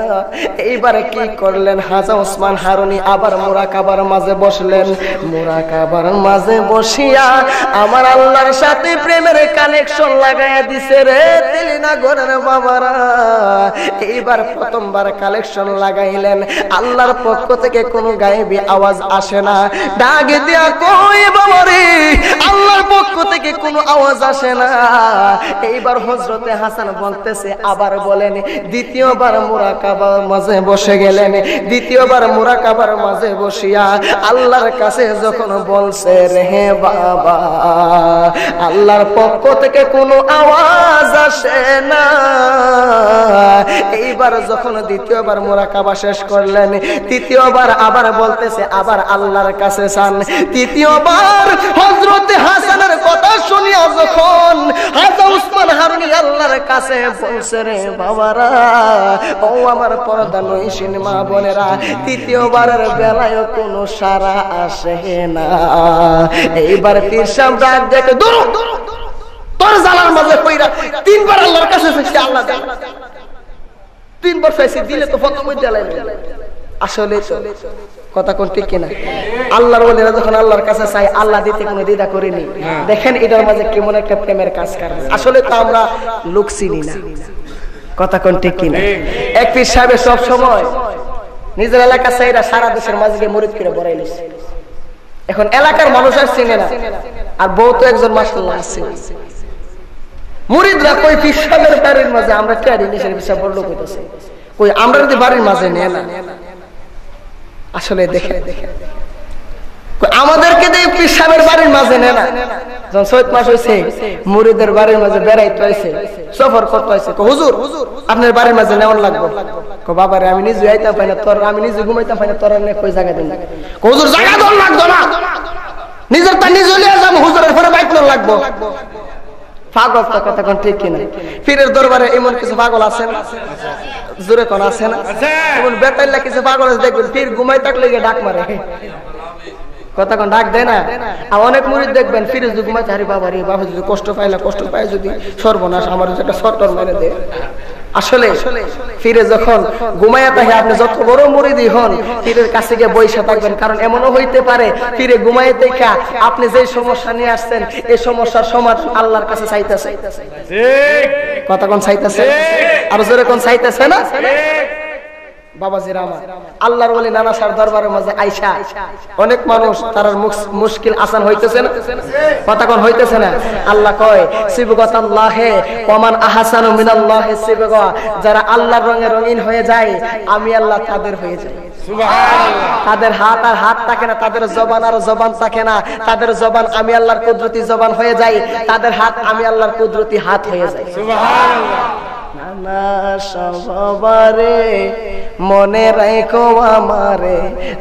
এইবারে কি করলেন হাজা ওসমান হারুনি আবার মুরাকাবার মাঝে বসলেন, মুরাকাবার মাঝে বসিয়া আমার আল্লাহর সাথে প্রেমের কানেকশন লাগাইয়া দিছে রে তেলিনা ঘরের বাবারা। এইবার প্রথমবার কালেকশন লাগাইলেন, আল্লাহর পক্ষ থেকে কোনো গায়েবী আওয়াজ আসে না, ডাক দিয়া কই বাবা রে আল্লাহর পক্ষ থেকে কোনো আওয়াজ আসে না। এইবার হযরতে হাসান বলতেছে আবার বলেন, দ্বিতীয়বার মুরাকাবার মাঝে বসে গেলেন, দ্বিতীয়বার মুরাকাবার মাঝে বসিয়া আল্লাহর কাছে যখন বলছে রে বাবা আল্লাহর পক্ষ থেকে কোনো আওয়াজ আসে না। এইবার যখন দ্বিতীয়বার মুরাকাবা শেষ করলেন, তৃতীয়বার আবার বলতেছে আবার আল্লাহর কাছে চান। তৃতীয়বার হযরতে হাসানের কথা শুনিয়া যখন হাজা ওসমান হারুনি আল্লাহর কাছে বলছে রে বাবারা ও আমার পর্দা নয়সীন মা বোনেরা, তৃতীয়বারের বেলায় কোনো সারা আসে না। এইবার পীর সাহেব ডাক দেখে দূর তোর জালার মাঝে কইরা তিনবার আল্লাহর কাছে চাইছে, আল্লাহ দেন। তিনবার চাইছে দিলে তো ফতম হয়ে যায়। আসলে কথা কোন ঠিক কিনা? আল্লাহর ওলিরা যখন আল্লাহর কাছে চাই আল্লাহ দিতে কোনো দ্বিধা করেনি। দেখেন এটার মাঝে কেমন একটা প্রেমের কাজ করে। আসলে তো আমরা লোক চিনি না, কথা কোন ঠিক কিনা? এক পীর সাহেব সব সময় নিজের এলাকা চাইরা সারা দেশের মাঝে গিয়ে মুরিদ করে বড়াইলিছে। এখন এলাকার মানুষ আর চিনে না, আর বউ তো একজন মাশাআল্লাহ আছে। মুরিদরা কই পীর সাহেবের বাড়ির মাঝে আমরা টাড়ি নিশের বিষয় বড় লোক হইতেছে, কই আমরা যদি বাড়ির মাঝে নেয় না। আসলে দেখে আমাদেরকে দিয়ে পীর সাহেবের বাড়ির মাঝে নেয় না। যখন 6 মাস হয়েছে মুরিদের বাড়ির মাঝে বেড়াইতে হয়েছে, সফর করতে হয়েছে, হুজুর আপনার বাড়ির মাঝে নেওয়ার লাগবে। বাবারে আমি নিজে আইতাম পাই না, তোর আমি নিজে ঘুমাইতাম পাই না, তোর কই জায়গা দিন হুজুর, জায়গা দল লাগতো না, নিজের তা নিজে লিয়ে যাবো, হুজুরের পরে বাইক লাগবো। পাগল তো কথা কোন ঠিক কিনা পীরের দরবারে এমন কিছু পাগল আছে না জোরে কোন আছে না এমন বেতাইলা কিছু পাগল আছে দেখবেন পীর ঘুমাই থাকলে গিয়ে ডাক মারে কথা কোন ডাক দেয় না আর অনেক মুরিদ দেখবেন পীরের যদি ঘুমাইতে আরে বাবা রে বাবা যদি কষ্ট পায় যদি সর্বনাশ আমার একটা সরটর মেরে দেয় আসলে ফিরে যখন ঘুমাইয়া থাকে আপনি যত বড় মুরিদি হন পীরের কাছে গিয়ে বইসা থাকবেন কারণ এমনও হইতে পারে ফিরে ঘুমাইয়ে দেখা আপনি যে সমস্যা নিয়ে আসছেন এই সমস্যার সমাধান আল্লাহর কাছে চাইতেছে কথা কোন চাইতেছে আর জোরে কোন চাইতেছে না বাবাজিরা আমার আল্লাহর ওলি নানা সার দরবারের মাঝে আইসা অনেক মানুষ তার মুশকিল আসান হইতেছে না কথা কোন হইতেছে না আল্লাহ কয় সিবগাতাল্লাহে ওমান আহসানু মিনাল্লাহি সিবগা যারা আল্লাহর রঙে রঙিন হয়ে যায় আমি আল্লাহ তাদের হয়ে যাই সুবহানাল্লাহ তাদের হাত আর হাত থাকে না তাদের জবান আর জবান থাকে না তাদের জবান আমি আল্লাহর কুদরতি জবান হয়ে যায় তাদের হাত আমি আল্লাহর কুদরতি হাত হয়ে যায় সুবহানাল্লাহ নানা সবারে মনে রাখো আমারে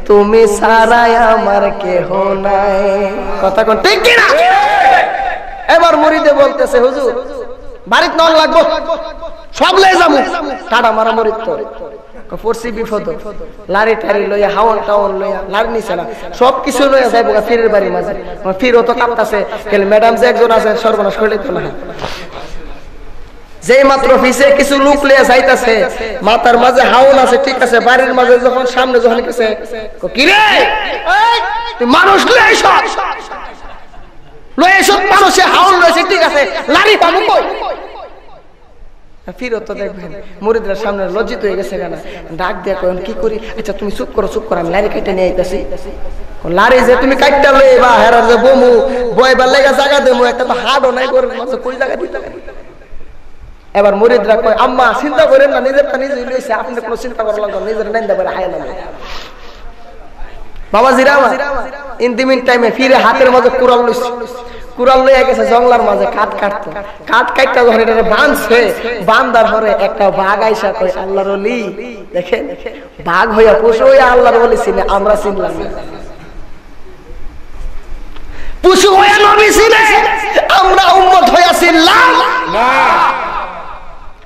তুমি সারাই আমার কেহ নাই কথা কোন ঠিক কি না এবার মুরিদে বলতেছে হুজুর বাড়িত নন লাগবো সব লয়ে যামু টাটা মারা মুরিদ তো পড়ছি বিপদ লারি টারি লইয়া হাওন টাওন লইয়া লার নিছে না সবকিছু লইয়া যাইবো ফিরের বাড়ির মাঝে ফিরও তো কাঁপতাছে খালি ম্যাডাম যে একজন আছে সর্বনাশ করলে তো না যেই মাত্র ফিসে কিছু লোক লইয়া যাইতাছে মাথার মাঝে হাওন আছে ঠিক আছে বাড়ির মাঝে যখন সামনে যখন গেছে কি রে তুই মানুষ লইয়া এসো মানুষে হাওন লইছে ঠিক আছে লারি পাবো কই ফিরো তো দেখবেন মুরিদরা সামনে লজ্জিত হয়ে গেছে কেন ডাক দিয়ে করেন কি করি আচ্ছা তুমি চুপ করো আমি লারি কেটে নিয়ে আইতাছি লারি যে তুমি কাটটা লইবা হেরার যে বমু বইবার লেগা জায়গা দেবো একটা তো হাড়ও নাই করে কই জায়গা দিতে এবার মুরিদরা কয় আম্মা চিন্তা করেন না নিজেরটা নিজে লইছে আপনি কোনো চিন্তা করা লাগবে নিজের নাইন্দা করে হায় না বাবাজিরা ইন্টিমিন টাইমে ফিরে হাতের মাঝে কুড়াল লইছে কুড়াল লইয়া গেছে জঙ্গলার মাঝে কাঠ কাটটা ধরে এটা বাঁধছে বান্দার হরে একটা বাঘ আইসা কই আল্লাহর ওলি দেখেন বাঘ হইয়া পশু হইয়া আল্লাহর ওলি চিনে আমরা চিনলাম না পশু হইয়া নবী চিনে আমরা উম্মত হইয়া চিনলাম না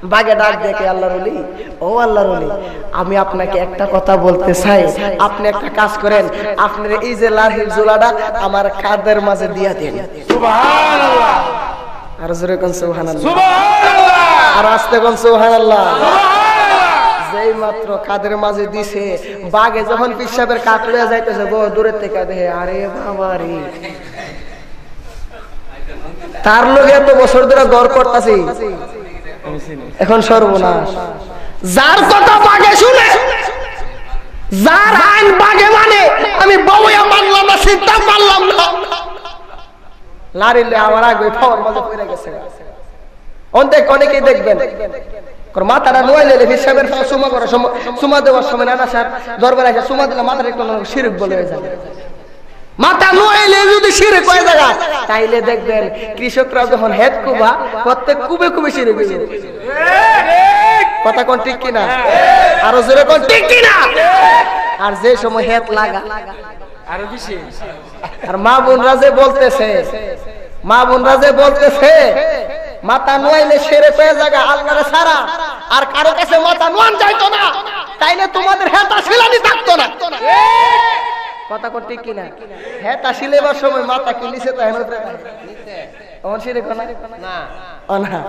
বাগে ডাক দেখে আল্লাহর ওলি ও আল্লাহর ওলি আমি আপনাকে একটা কথা বলতে চাই আপনি একটা কাজ করেন আপনার এই যে লাঠির জোড়াটা আমার কাঁধের মাঝে দিয়া দেন সুবহানাল্লাহ আর জোরে কোন সুবহানাল্লাহ সুবহানাল্লাহ আর আস্তে কোন সুবহানাল্লাহ যেই মাত্র কাঁধের মাঝে দিছে বাগে যখন পিশাবের কাট লইয়া যাইতেছে গো দূরের থেকে দেখে আরে বাবা রে তার লগে এত বছর ধরে গড় করতেছি এখন সর্বনাশ যার কথা বাগে শুনে যার আইন বাগে মানে আমি বউয়া মানলাম না চিন্তা মানলাম না লারিলে আমার আগে ফাওয়ার মাঝে পড়ে গেছে অনেকেই দেখবেন মাথাটা নোয়াইলে হিসাবের সুমা করে সুমা দেওয়ার সময় নানা স্যার দরবারে এসে সুমা দিলে মাথার একটু শিরক বলে হয়ে যাবে মাথা নোয়াইলে যদি শিরক হয়ে জায়গা তাইলে দেখবেন কৃষকরা যখন হেড কুবা প্রত্যেক কুবে কুবে শিরক হয়ে যাবে কথা কোন ঠিক কিনা আরো জোরে কোন ঠিক কিনা আর যে সময় হেড লাগা আরো বেশি আর মা বোন রাজে বলতেছে মাথা নোয়াইলে শিরক হয়ে জায়গা আল্লাহর ছাড়া আর কারো কাছে মাথা নোয়ান যাইতো না তাইলে তোমাদের হেড আসিলানি থাকতো না কথা কোন ঠিক কিনা হেড আসিলেবার সময় মাথা কি নিচে তো হেনতে অন শিরক না অনহা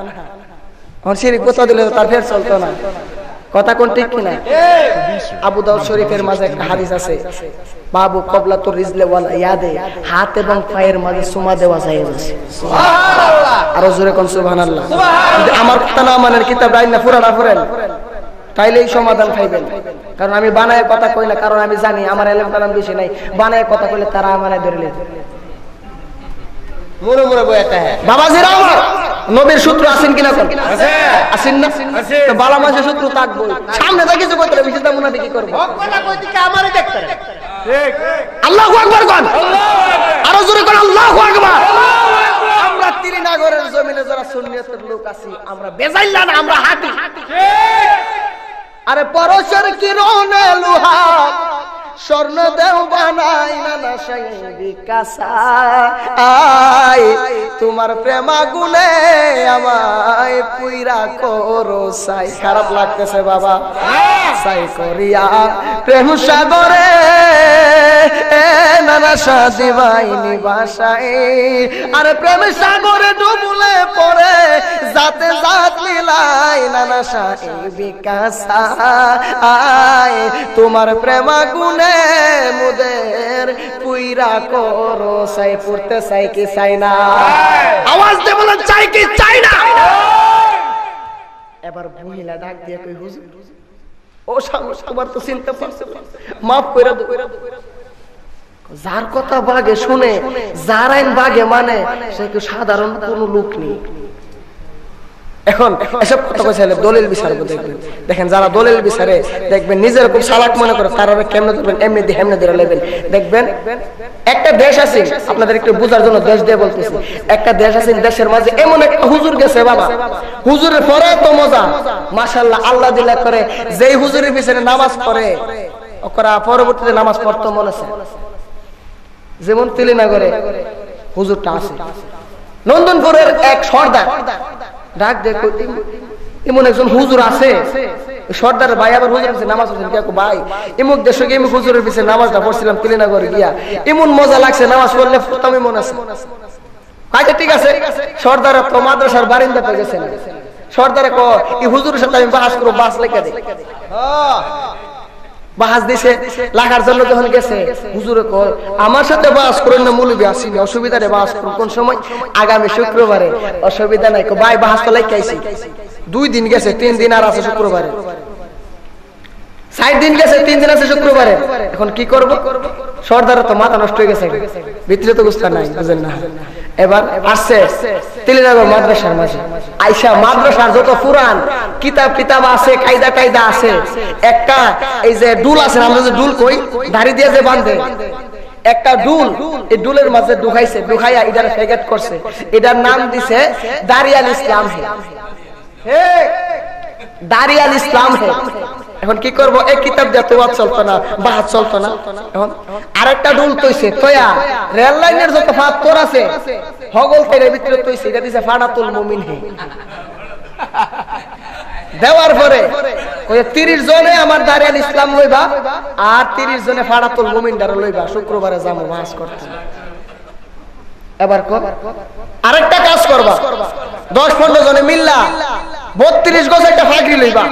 অন শিরক কোথা দিলে তার ফের চলতো না কথা কোন ঠিক কিনা আবু দাউদ শরীফের মাঝে একটা হাদিস আছে বাবু কবলাতুর রিজলে ওয়াল ইয়াদে হাত এবং পায়ের মাঝে সুমা দেওয়া যায় সুবহানাল্লাহ আর জোরে কোন সুবহানাল্লাহ যদি আমার কথা না মানেন কিতাব রাইনা পুরানা পড়েন তাইলেই সমাধান পাইবেন কারণ আমি বানায় কথা কই না কারণ আমি জানি আমার ইলম কালাম বেশি নাই বানায় কথা কইলে তারা আমারে ধরলে মুরে মুরে বইতে হয় বাবাজিরা আমার নবীর সূত্র আছেন কিনা কোন আছে আছেন না তো বালা মাঝে সূত্র থাকবো সামনে যা কিছু কইতে বেশি দাম মুনাফিকি করব কথা কইতে কি আমারে দেখতে ঠিক আল্লাহু আকবার কোন আরো জোরে কোন আল্লাহু আকবার আমরা ত্রিনগরের জমিনে যারা সুন্নিয়তের লোক আছি আমরা বেজাইলা না আমরা হাতি ঠিক আরে পরশের কিরণে লোহা স্বর্ণ দেও বানাই নানা বিকাশাই তোমার প্রেম আগুনে আমায় পুইরা করো সাই। খারাপ লাগতেছে বাবা, সাই করিয়া প্রেম সাগরে নানা সাদি বাইনি বাসাই। আরে প্রেম সাগরে ডুবুলে পড়ে যাতে জাত মিলাই নানা সাই বিকাশাই তোমার প্রেম আগুনে মুদের পুইরা করো সাই। পড়তে চাই কি চাই না? আওয়াজ দিয়ে বলেন চাই কি চাই না? এবার মহিলা ডাক দিয়ে কই হুজুর ও স্বামী তোমার তো চিন্তা করছে, মাফ কইরা দাও। যার কথা বাগে শুনে, যার আইন বাগে মানে সে কি সাধারণ কোনো লোক নেই। এখন এসব কথা কইছে দলিল বিচার দেখবেন, দেখেন যারা দলিল বিচারে দেখবেন নিজের খুব চালাক মনে করে তারা কেমনে ধরবেন, এমনি দিয়ে হেমনে ধরে নেবেন। দেখবেন একটা দেশ আছে, আপনাদের একটু বোঝার জন্য দেশ দিয়ে বলতেছি, একটা দেশ আছে, দেশের মাঝে এমন একটা হুজুর গেছে বাবা, হুজুরের পরে তো মজা মাশাআল্লাহ, আল্লাহ দিলা করে যেই হুজুরের পিছনে নামাজ পড়ে ওরা পরবর্তীতে নামাজ পড়তো মনে আছে। যেমন তিলিনগরে হুজুরটা আছে, নন্দনপুরের এক সর্দার ডাক দেখো এমন একজন হুজুর আছে, সর্দার ভাই আবার হুজুরের পিছনে নামাজ পড়ছেন। কে ভাই এমুক দেশে গিয়ে এমুক হুজুরের পিছনে নামাজটা পড়ছিলাম তিলিনগরে গিয়া, এমন মজা লাগছে নামাজ পড়লে আমি মনে আছে। আচ্ছা ঠিক আছে, সর্দার তো মাদ্রাসার বারিন্দাতে গেছেন, সর্দারে ক এই হুজুরের সাথে আমি বাস করবো, বাস লেখা দিই। বাস দিছে লাগার জন্য যখন গেছে হুজুরে কয় আমার সাথে বাস করেন না, মৌলবি আসিনি, অসুবিধা নেই, বাস করুন কোন সময়? আগামী শুক্রবারে। অসুবিধা নাই। ভাই বাস তো লেখাইছি, 2 দিন গেছে, 3 দিন আর আছে শুক্রবারে, 4 দিন গেছে, 3 দিন আছে শুক্রবারে। এখন কি করব? সর্দারের তো মাথা নষ্ট হয়ে গেছে, ভিতরে তো বুঝতে নাই, বুঝেন না। এবার আসছে তিলিনগর মাদ্রাসার মাঝে, আইসা মাদ্রাসার যত পুরান কিতাব আছে, কায়দা কায়দা আছে, একটা এই যে ডুল আছে, আমরা যে ডুল কই দাড়ি দিয়ে যে বাঁধে, একটা ডুল, এই ডুলের মাঝে ঢুকাইছে, ঢুকাইয়া এটার ফেগেট করছে, এটার নাম দিছে দারিয়াল ইসলাম হে, দারিয়াল ইসলাম হে। এখন কি করবো? এই কিতাব দিয়ে তো চলতো না, বাহাত চলতো না। এখন আরেকটা ডুল তৈছে, তোয়া রেল লাইনের যত ফাত্তর আছে হগল তেরে ভিতরে তৈছে, এটা দিছে ফানাতুল মুমিন হে। দেওয়ার পরে 30 জনে আমার দারিয়াল ইসলাম লইবা, আর 30 জনে ফানাতুল মুমিন দ্বারা লইবা, শুক্রবারে যাবো মাস করতে। এবার আরেকটা কাজ করবা, 10-15 জনে মিল্লা 32 গজ একটা ফাগরি লইবা,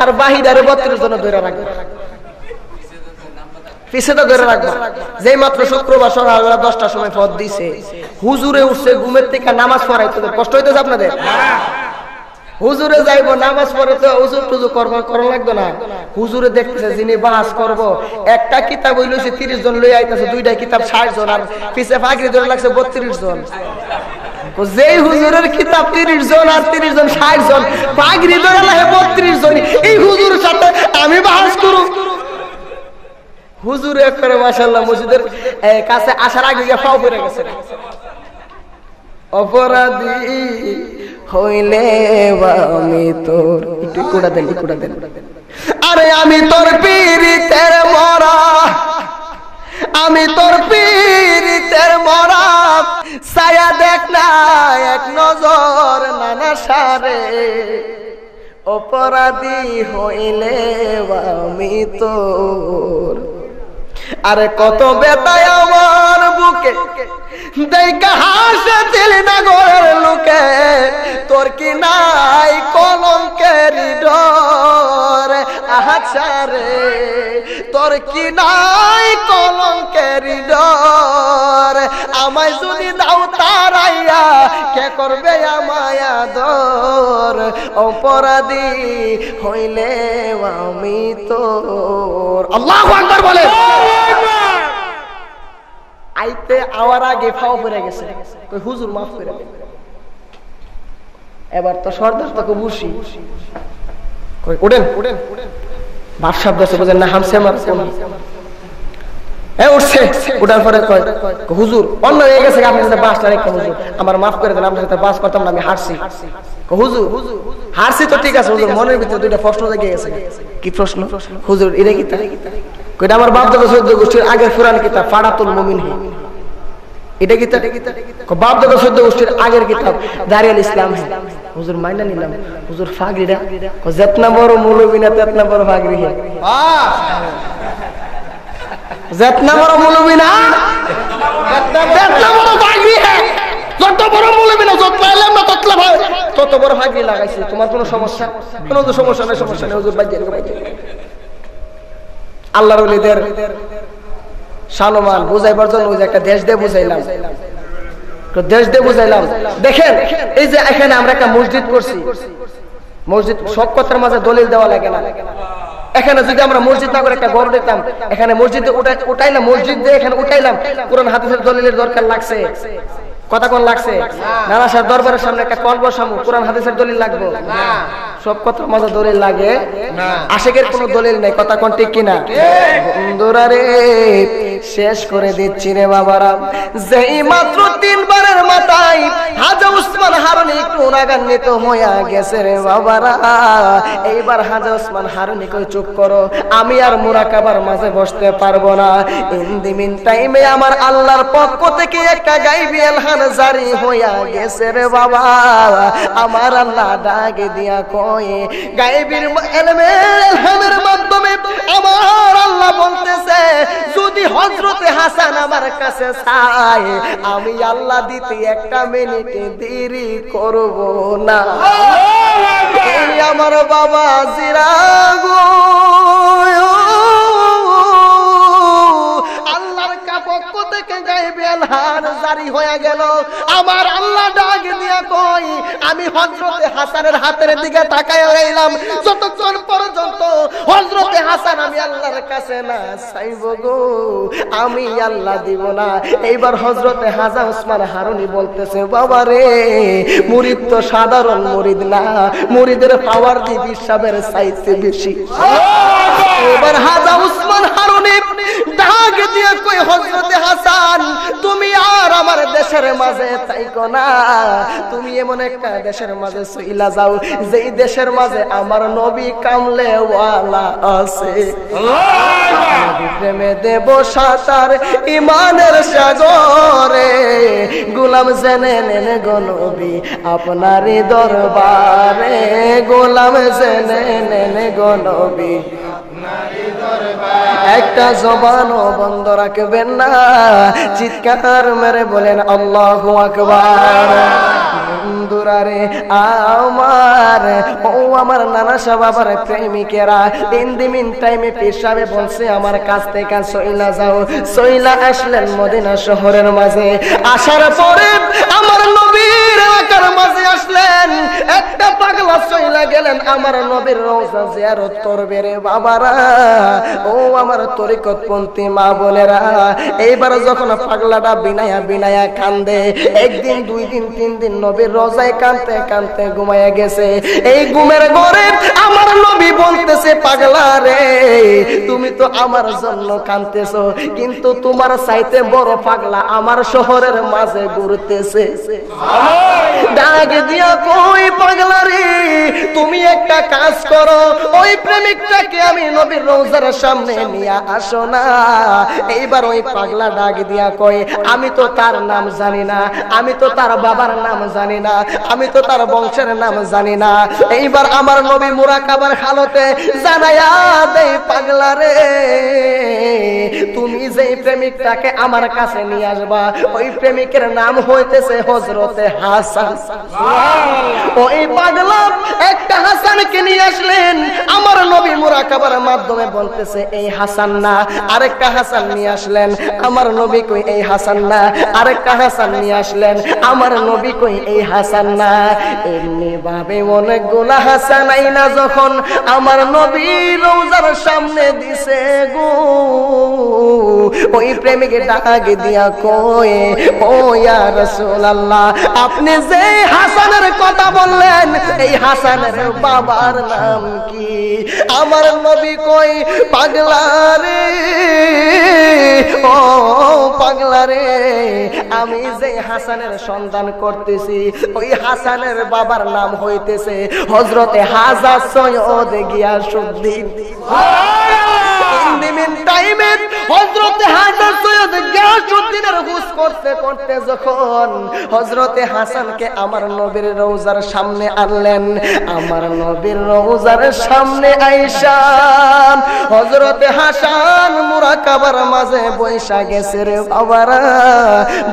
আর বাহিদারে 32 জন ধরে রাখবে, পিছে তো ধরে রাখবা। যেই মাত্র শুক্রবার সকালবেলা 10টার সময় ফত দিছে, হুজুরে উঠছে ঘুমের থেকে, নামাজ পড়াইতে কষ্ট হইতেছে আপনাদের? হুজুরে যাইবো নামাজ পড়ে তো হুজুর টুজু করবো, করা লাগতো না। হুজুরে দেখতেছে যিনি বাস করব, একটা কিতাব হইল 30 জন লই আইতেছে, 2টা কিতাব 60 জন, আর পিছে ফাগরি ধরে লাগছে 32 জন। যেই হুজুরের কিতাব 30 জন আর 30 জন 60 জন, পাগড়ি ধরে লাগে 32 জন, এই হুজুরের সাথে আমি বাস করব। হুজুর এক করে মাশাআল্লাহ মসজিদের কাছে আসার আগে গিয়ে পাও পড়ে গেছে। অপরাধী হইলে আমি তোর, একটু কুড়া দেন, কুড়া দেন। আরে আমি তোর পীড়িতের মরা, আমি তোর পীড়িতের মরা, ছায়া দেখ না এক নজর নানা সারে, অপরাধী হইলে আমি তোর। আরে কত বেতায় আমার বুকে দেখা হাসে তিলিনগরের লোকে, তোর কি নাই কলঙ্কের ডর? আচ্ছা রে, তোর কি নাই কলঙ্কের ডর? আমায় যদি দাও তারাইয়া, কে করবে আমায় আদর? অপরাধী হইলে আমি তোর। আল্লাহু আকবার বলে। আইতে আওয়ার আগে ফাও পড়ে গেছে, কই হুজুর মাফ করে দেন। এবার তো সর্দার তাকে বুঝি, কই ওঠেন ওঠেন, বাপ সাহেব বসে বলেন না হামসে আমার কোন উঠছে, উঠার পরে কয় হুজুর অন্য হয়ে গেছে, আপনার সাথে বাসটা রেখে হুজুর আমার মাফ করে দেন, আপনার সাথে বাস করতাম না, আমি হারছি। হুজুর হারছি তো ঠিক আছে হুজুর, মনের ভিতরে দুইটা প্রশ্ন জেগে গেছে। কি প্রশ্ন? হুজুর এটা কি কইটা আমার বাপ দাদা 14 গোষ্ঠীর আগের কুরআন কিতাব ফারাতুল মুমিন। এটা কি বাপ দাদা 14 গোষ্ঠীর আগের কিতাব দারিয়াল ইসলাম। হুজুর মাইনা নিলাম। হুজুর ফাগরিটা যেতনা বড় মৌলবী না তেতনা বড় ফাগরি হে। যেতনা বড় মৌলবী না তেতনা বড় ফাগরি হে। যত বড় মৌলবী না যত পাইলাম না তত বড় ফাগরি লাগাইছি। তোমার কোনো সমস্যা? কোনো তো সমস্যা নাই, সমস্যা নেই হুজুর বাইজে আল্লাহর ওলিদের শানমান বুঝাইবার জন্য ওই যে একটা দেশ দিয়ে বুঝাইলাম, দেশ দিয়ে বুঝাইলাম। দেখেন এই যে এখানে আমরা একটা মসজিদ করছি, মসজিদ সব কথার মাঝে দলিল দেওয়া লাগে না। এখানে যদি আমরা মসজিদ না করে একটা ঘর দেখতাম, এখানে মসজিদে উঠাইলাম, মসজিদ দিয়ে এখানে উঠাইলাম, কোরআন হাদিসের দলিলের দরকার লাগছে? কথা কোন লাগছে? নানা সাহেব দরবারের সামনে একটা কল বসামু, কোরআন হাদিসের দলিল লাগবে না? সব কথার মাঝে দলিল লাগে না, আশিকের কোনো দলিল নাই। কথা কোন ঠিক কিনা? বন্ধুরা রে শেষ করে দিচ্ছি রে বাবারা, যেই মাত্র 3 বারের মাথায় হাজা উসমান হারুনি একটু রাগান্বিত হইয়া গেছে রে বাবারা। এইবার হাজা উসমান হারুনি কই চুপ করো, আমি আর মুরাকাবার মাঝে বসতে পারবো না। ইন দি মিন টাইমে আমার আল্লাহর পক্ষ থেকে একটা গায়বী এলহান জারি হইয়া গেছে রে বাবা। আমার আল্লাহ ডাকে দিয়া কয়, গায়বীর এলহানের মাধ্যমে আমার আল্লাহ বলতেছে যদি হযরতে হাসান আমার কাছে চায় আমি আল্লাহ দিতে 1 মিনিট দেরি করব না। এই আমার বাবা জিরাগো আল্লাহর পক্ষ থেকে গায়বী এলহান জারি হয়ে গেল। আমার আল্লাহ ডাক দিয়া কই, আমি হযরতে হাসানের হাতের দিকে তাকায় রইলাম যতক্ষণ পর্যন্ত হযরতে হাসান আমি আল্লাহর কাছে না চাইব গো আমি আল্লাহ দিব না। এইবার হযরতে হাজা উসমান হারুনি বলতেছে, বাবা রে মুরিদ তো সাধারণ মুরিদ না, মুরিদের পাওয়ার দি বিশ্বাবের চাইতে বেশি। এবার হাজা উসমান হারুনি ডাক দিয়ে কই, হযরতে হাসান তুমি আর আমার দেশের মাঝে তাইকো না, তুমি এমন একটা দেশের মাঝে চইলা যাও যেই দেশের মাঝে আমার নবী কামলে ওয়ালা আছে। প্রেমে দেব সাঁতার ইমানের সাগরে, গোলাম জেনে নেন গো নবী আপনারই দরবারে, গোলাম জেনে নেন গো নবী আপনারই দরবারে। একটা জবানও বন্ধ রাখবেন না, চিৎকার মেরে বলেন আল্লাহু আকবার। বন্ধুরা রে আমার ও আমার নানা সাহেব আবার প্রেমিকেরা ইন দি মিন টাইমে পেশাবে বলছে আমার কাছ থেকে চইলা যাও। চইলা আসলেন মদিনা শহরের মাঝে, আসার পরে আমার নবীর এলাকার মাঝে আসলেন। একটা পাগলা চইলা গেলেন আমার নবীর রওজা জিয়ারত করবে রে বাবারা, ও আমার তরিকতপন্থী মা বোনেরা। এইবার যখন পাগলাটা বিনায়া বিনায়া কান্দে, 1 দিন 2 দিন 3 দিন নবীর রোজায় কাঁদতে কাঁদতে ঘুমায়া গেছে। এই ঘুমের ঘরে আমার নবী বলতেছে, পাগলা রে তুমি তো আমার জন্য কাঁদতেছো, কিন্তু তোমার চাইতে বড় পাগলা আমার শহরের মাঝে ঘুরতেছে। ডাক দিয়া কই, পাগলা রে তুমি একটা কাজ করো, ওই প্রেমিকটাকে আমি নবীর রওজার সামনে নিয়ে আসো না। এইবার ওই পাগলা ডাক দিয়া কই, আমি তো তার নাম জানি না, আমি তো তার বাবার নাম জানি না, আমি তো তার বংশের নাম জানি না। এইবার আমার নবী মুরাকাবার হালতে জানায়া দেই, পাগলা রে তুমি যে প্রেমিকটাকে আমার কাছে নিয়ে আসবা ওই প্রেমিকের নাম হইতেছে হযরতে হাসান। ওই পাগলা একটা হাসানকে নিয়ে আসলেন, আমার নবী মুরাকাবার মাধ্যমে বলতেছে এই হাসান না। আরেকটা হাসান নিয়ে আসলেন, আমার নবী কই এই হাসান না। আরেকটা হাসান নিয়ে আসলেন, আমার নবী কই এই হাসান না। এমনি ভাবে অনেকগুলা হাসান আইনা যখন আমার নবী রওজার সামনে দিছে গো, ওই প্রেমিক ডাক দিয়া কয় ও ইয়া রাসূলুল্লাহ আপনি যে হাসানের কথা বললেন এই হাসানের বাবার নাম কি? আমার নবী কয় পাগলা রে ও পাগলা রে আমি যে হাসানের সন্ধান করতেছি ওই হাসানের বাবার নাম হইতেছে হযরতে হাজা সৈয়দ গিয়াসউদ্দিন। হযরতে হাজা সৈয়দ গিয়াসউদ্দিনের হুস করতে করতে যখন হযরতে হাসানকে আমার নবীর রওজার সামনে আনলেন, আমার নবীর রওজার সামনে আয়েশা হযরতে হাসান মুরাকাবার মাঝে বৈশা গেছে রে বাবারা।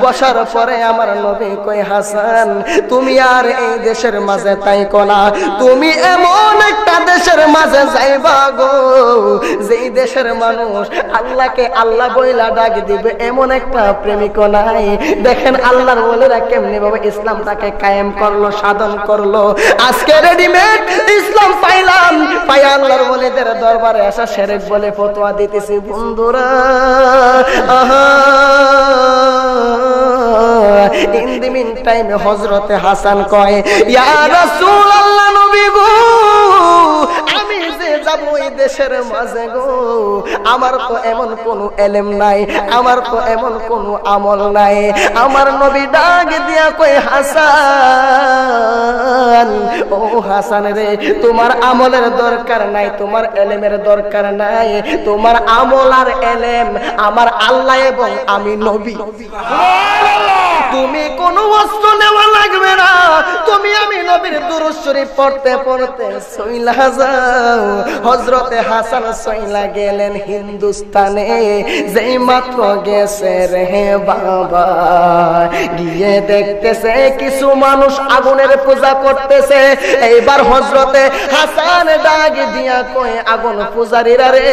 বসার পরে আমার নবী কই হাসান তুমি আর এই দেশের মাঝে তাইকো না, তুমি এমন একটা দেশের মাঝে যাইবা গো যেই দেশের মানুষ আল্লাহকে আল্লাহ বইলা ডাক দিবে এমন একটা প্রেমিক নাই। দেখেন আল্লাহর ওলিরা কেমনে ভাবে ইসলামটাকে কায়েম করলো, সাধন করলো। আজকে রেডিমেড ইসলাম পাইলাম, পাই আল্লাহর ওলিদের দরবারে আসা শিরক বলে ফতোয়া দিতেছি বন্ধুরা। ইন দি মিন টাইমে হযরতে হাসান কয় ইয়া রাসূলুল্লাহ নবী গো আমি যে যাব এই দেশের মাঝে গো আমার তো এমন কোনো ইলম নাই, আমার তো এমন কোনো আমল নাই। আমার নবী ডাক দিয়া কয় হাসান ও হাসান রে তোমার আমলের দরকার নাই, তোমার ইলমের দরকার নাই, তোমার আমল আর ইলম আমার আল্লাহ এবং আমি নবী। তুমি কোনো অস্ত্র নেওয়া লাগবে না, তুমি আমি নবীর দুরূদ শরীফ পড়তে পড়তে সইলা যাও। হযরতে হাসান সইলা গেলেন হিন্দুস্তানে, যেই মাত্র গেছে রে বাবা গিয়ে দেখতেছে কিছু মানুষ আগুনের পূজা করতেছে। এইবার হযরতে হাসান ডাক দিয়া কয় আগুন পূজারীরা রে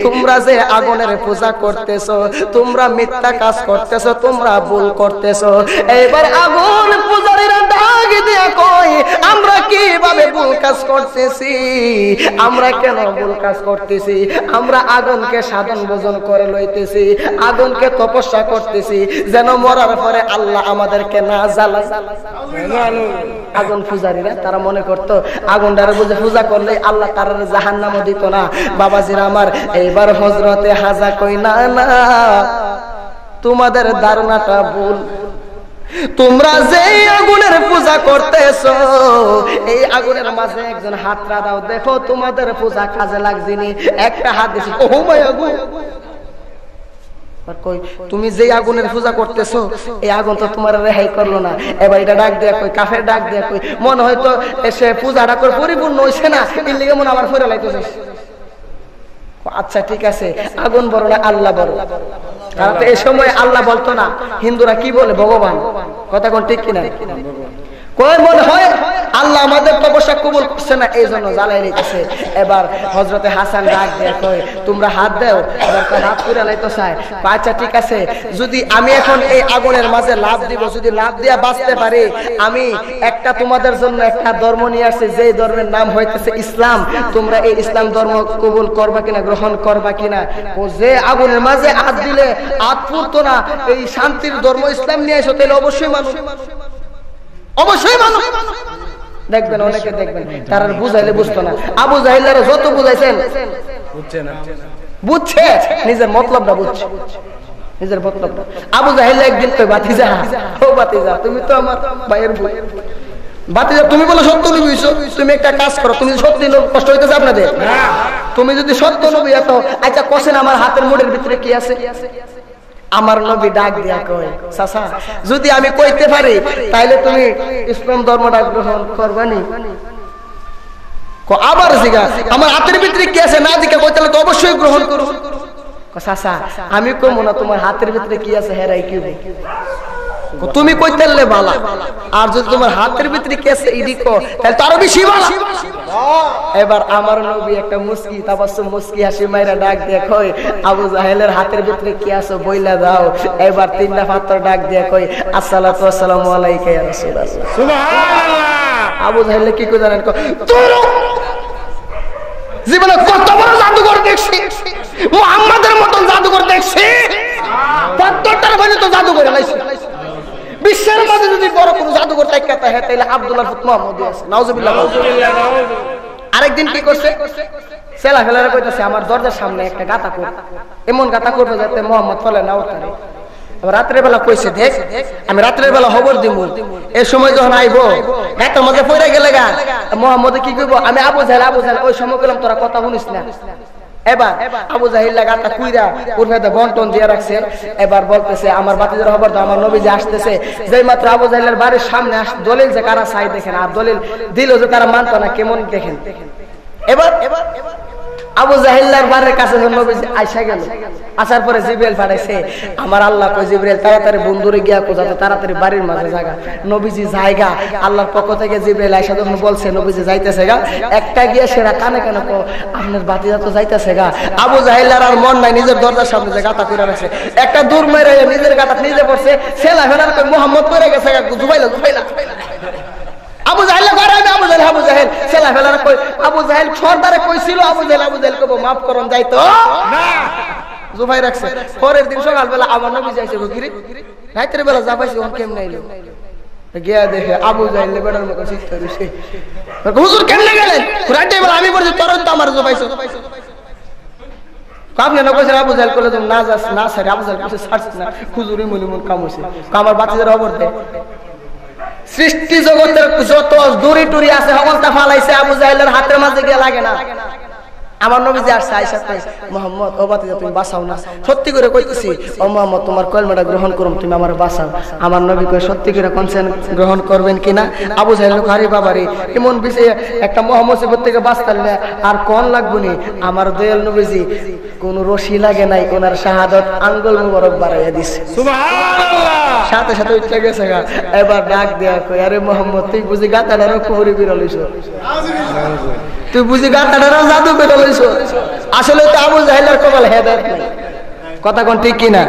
তোমরা যে আগুনের পূজা করতেছো তোমরা মিথ্যা কাজ করতেছো, তোমরা ভুল করতেছো। এইবার আগুন পূজারীরা ডাক দিয়া কয় আমরা কিভাবে ভুল কাজ করতেছি, আমরা কেন ভুল কাজ করতেছি? আমরা আগুনকে সাধন ভোজন করে লইতেছি, আগুনকে তপস্যা করতেছি যেন মরার পরে আল্লাহ আমাদেরকে না জ্বালায়। আগুন পূজারীরা তারা মনে করতো আগুনটারে বুঝে পূজা করলে আল্লাহ তার জাহান্নামও দিত না। বাবাজিরা আমার এইবার হযরতে হাজা কই না না তোমাদের ধারণাটা ভুল, তোমরা যে আগুনের পূজা করতেছো এই আগুনের মাঝে একজন হাতটা দাও দেখো তোমাদের পূজা কাজে লাগছেনি। একটা হাত দিছি ও ভাই আগুন, কই তুমি যে আগুনের পূজা করতেছো এই আগুন তো তোমার রেহাই করলো না। এবার এটা ডাক দেয়া কই কাফের ডাক দেয়া কই মনে হয়তো এসে পূজাটা করে পরিপূর্ণ হইছে না, এর লিগে মনে আবার ফিরে লাইতেছে। আচ্ছা ঠিক আছে আগুন বড় না আল্লাহ বড়? কারণ এই সময় আল্লাহ বলতো না, হিন্দুরা কি বলে ভগবান, কথা কোন ঠিক কিনা? কই মনে হয় আল্লাহ আমাদের তপস্যা কবুল করছে না এই জন্য জ্বালাই নিতেছে। এবার হযরতে হাসান ডাক দেয়া কই তোমরা হাত দাও, এবার কই হাত পুরা লাইতো চায়। আচ্ছা ঠিক আছে যদি আমি এখন এই আগুনের মাঝে লাভ দিব, যদি লাভ দিয়া বাঁচতে পারি আমি একটা তোমাদের জন্য একটা ধর্ম নিয়ে আসছি যেই ধর্মের নাম হইতেছে ইসলাম, তোমরা এই ইসলাম ধর্ম কবুল করবা কিনা, গ্রহণ করবা কিনা? ও যে আগুনের মাঝে হাত দিলে হাত পুরতো না, এই শান্তির ধর্ম ইসলাম নিয়ে এসো তাহলে অবশ্যই মানুষ, অবশ্যই মানুষ। দেখবেন অনেকে দেখবেন তারা বুঝাইলে বুঝতো না, আবু জাহেলের যত বুঝাইছেন বুঝছে না, বুঝছে নিজের মতলবটা বুঝছে, নিজের মতলবটা। আবু জাহেল একদিন কই বাতিজা ও বাতিজা তুমি তো আমার ভাইয়ের বউ, বাতিজা তুমি বলো সত্য নবী হইছো, তুমি একটা কাজ করো, তুমি সত্যি কষ্ট হইতেছে আপনাদের, তুমি যদি সত্য নবী এতো আচ্ছা কোসেন আমার হাতের মুঠের ভিতরে কি আছে? আমার নবী ডাক দিয়া কয় চাচা যদি আমি কইতে পারি তাইলে তুমি ইসলাম ধর্মটা গ্রহণ করবানি? আবার জিগা আমার হাতের ভিতরে কি আছে না দিকে কই তাহলে তো অবশ্যই গ্রহণ করব। চাচা আমি কইব না তোমার হাতের ভিতরে কি আছে হেরাই কি তুমি কইতেলে বালা, আর যদি তোমার হাতের ভিতরে কি আছে ইদিকো তাহলে তো আরো বেশি বালা। এবার আমার নবী একটা মুস্কি তাবাসসুম মুস্কি হাসি মাইরা ডাক দিয়ে কই আবু জাহেলের হাতের ভিতরে কি আছে বইলা দাও। এবার তিনটা পাথর ডাক দিয়ে কই আসসালাতু ওয়াসসালামু আলাইকা ইয়া রাসূলুল্লাহ। সুবহানাল্লাহ। আবু জাহেল কি কই জানেন? জীবনে কত বড় জাদুঘর দেখছি, মুহাম্মাদের মতন জাদুকর দেখছি ৭৫টার বলে তো জাদু করে লাইছে বিশ্বের মাঝে যদি বড় কোনো জাদুকর তাইকাতা হয় তাহলে আব্দুল্লাহ ফুত মুহাম্মদ আছে নাউজুবিল্লাহ আরেকদিন কি করছে সেলা ফেলারে কইতাছে আমার দরজার সামনে একটা গাতা কর এমন গাতা করবে যাতে মুহাম্মদ ফলে না উঠে রাত্রে বেলা কইছে দেখ আমি রাত্রের বেলা খবর দিব এই সময় যখন আইবো গাতার মধ্যে পড়ে গেলে গা মুহাম্মদ কি কইবো আমি আবু জাহেল ওই সময় কইলাম তোরা কথা শুনিস না এবার আবু জাহিল গাতা কুইরা উঠে বন্টন দিয়ে রাখছে এবার বলতেছে আমার বাতিজার খবর দাও আমার নবী যে আসতেছে যেই মাত্র আবু জাহিলের বাড়ির সামনে দলিল যে কারা চাই দেখেন আর দলিল দিল যে তারা মানতো না কেমন দেখেন এবার আবু জাহিল্লার বাড়ির কাছে নবীজি আইসা গেল আসার পরে জিবরাইল পাঠাইছে আমার আল্লাহ কই জিবরাইল তাড়াতাড়ি বন্ধুরে গিয়া কোজাতে তাড়াতাড়ি বাড়ির মাঝে জায়গা নবীজি জায়গা আল্লাহর পক্ষ থেকে জিবরাইল আইসা যখন বলছে নবীজি যাইতেছে গা একটা গিয়া সেরা কানে কানে কো আপনার বাতিজা তো যাইতেছে গা আবু জাহিল্লার আর মন নাই নিজের দরজার সামনে যে গাতা কইরা রাখছে একটা দূর মেরে নিজের গাতা নিজে পড়ছে সেলা ফেলার কই মুহাম্মদ কইরা গেছে গা জুবাইলা আবু জাহেল করে আমি আবু জাহেল সেলা ফেলার কই আবু জাহেল সরদারে কইছিল আবু জাহেল কইবো maaf করন যাইতো না জুবাই রাখছে পরের দিন সকাল বেলা আমার নবী যাইছে গিরি রাতের বেলা যা পাইছে ওন কেমনে আইলো গিয়া দেখে আবু জাহেল বেড়ার মতো চিৎকার দিছে হুজুর কেমনে গেলেন রাতের বেলা আমি বলছি তোর তো আমার জুবাইছো আপনি না কইছেন আবু জাহেল কইলো তুমি না যাস না সারি আবু জাহেল কইছে ছাড়ছ না হুজুরই মনে কাম হইছে আমার বাতিজার খবর দে সৃষ্টি জগতের যত দড়ি টুরি আছে সকলটা ফালাইছে আবু জাহেলের হাতের মাঝে গিয়ে লাগে না আমার নবীজি আসছে আয়েশা কই মুহাম্মদ ও বাতিজা তুমি বাঁচাও না সত্যি করে কইতেছি ও মুহাম্মদ তোমার কলমাটা গ্রহণ করুম তুমি আমার বাঁচাও আমার নবী কই সত্যি করে কোনছেন গ্রহণ করবেন কিনা আবু জাহেল আরে বাবারে এমন বিষয়ে একটা মুহাম্মদ থেকে বাঁচতাল না আর কোন লাগবনি আমার দয়াল নবীজি কোন রশি লাগে নাই ওনার শাহাদাত আঙ্গুল মুবারক বাড়াইয়া দিছে সুবহানাল্লাহ সাথে সাথে উঠে গেছে গা এবার ডাক দেয়া কই আরে মুহাম্মদ তুই বুঝি গাতাটারও কুহুরি বিরলিস তুই বুঝি গাতাটারও জাদু করে লইছ আসলে তো আবু জাহেলের কপালে হেদায়েত নাই কথা কোন ঠিক কি না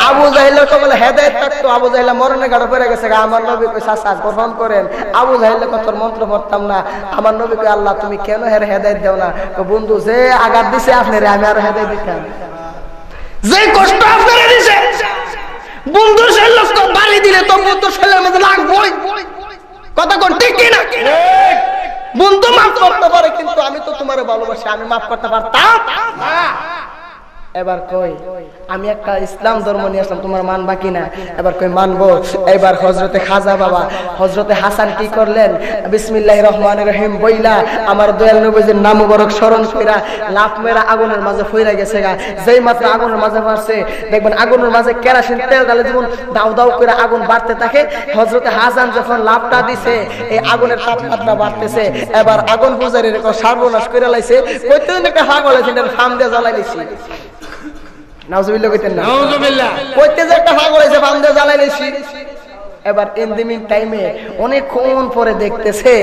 আবু জাহেলের কপালে হেদায়েত থাকতো আবু জাহেল মরণে গাড় পড়ে গেছে আমার নবী কই চাচা গ্রহণ করেন আবু জাহেলের কত মন্ত্র পড়তাম না আমার নবী কই আল্লাহ তুমি কেন হেদায়েত দাও না তো বন্ধু যে আঘাত দিছে আপনারে আমি আর হেদায়েত দিতাম যে কষ্ট আপনারে দিছে বন্ধু সেই লোক বাড়ি দিলে তো বন্ধু ছেলের মধ্যে লাগবই কথা কোন ঠিক কি না বন্ধু মাফ করতে পারে কিন্তু আমি তো তোমারে ভালোবাসি আমি মাফ করতে পারতাম না এবার কই আমি একটা ইসলাম ধর্ম নিয়ে আসলাম তোমার মানবা কিনা এবার কই মানবো এবার হযরতে খাজা বাবা হযরতে হাসান কি করলেন বিসমিল্লাহির রহমানির রহিম বইলা আমার দয়াল নবীর নাম মুবারক স্মরণ কইরা লাফ মেরা আগুনের মাঝে ফইরা গেছে গা যেই মাত্র আগুনের মাঝে পড়ছে দেখবেন আগুনের মাঝে কেরোসিন তেল ঢালে যেমন দাউ দাউ করে আগুন বাড়তে থাকে হযরতে হাসান যখন লাফটা দিছে এই আগুনের তাপমাত্রা বাড়তেছে এবার আগুন পূজারীর সর্বনাশ কইরা লাইছে কইতে একটা পাগল আছে এর ফাম দিয়ে জ্বালাই দিছি নাউজুবিল্লাহ কইতেন না নাউজুবিল্লাহ কইতে যে একটা পাগল আছে ফাম দিয়ে জ্বালাই দিছি এবার ইন দি মিন টাইমে অনেকক্ষণ পরে দেখতেছে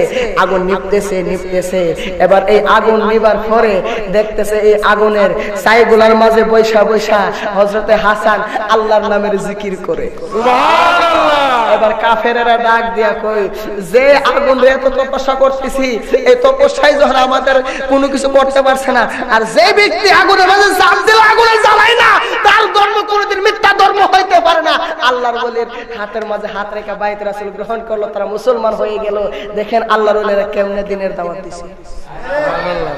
আগুন নিভতেছে এবার এই আগুন নিবার পরে দেখতেছে এই আগুনের ছাইগুলার মাঝে বৈশা হযরতে হাসান আল্লাহর নামের জিকির করে সুবহানাল্লাহ এবার কাফেরেরা ডাক দিয়া কই যে আগুন রে এত তপস্যা করতেছি এই তপস্যায় যখন আমাদের কোনো কিছু করতে পারছে না আর যে ব্যক্তি আগুনের মাঝে জান দিল আগুনে জ্বালায় না তার ধর্ম কোনোদিন মিথ্যা ধর্ম হইতে পারে না আল্লাহর ওলির হাতের মাঝে হাত রেখা বাইত রাসূল গ্রহণ করলো তারা মুসলমান হয়ে গেল দেখেন আল্লাহর ওলিরা কেমনে দিনের দাওয়াত দিছে সুবহানাল্লাহ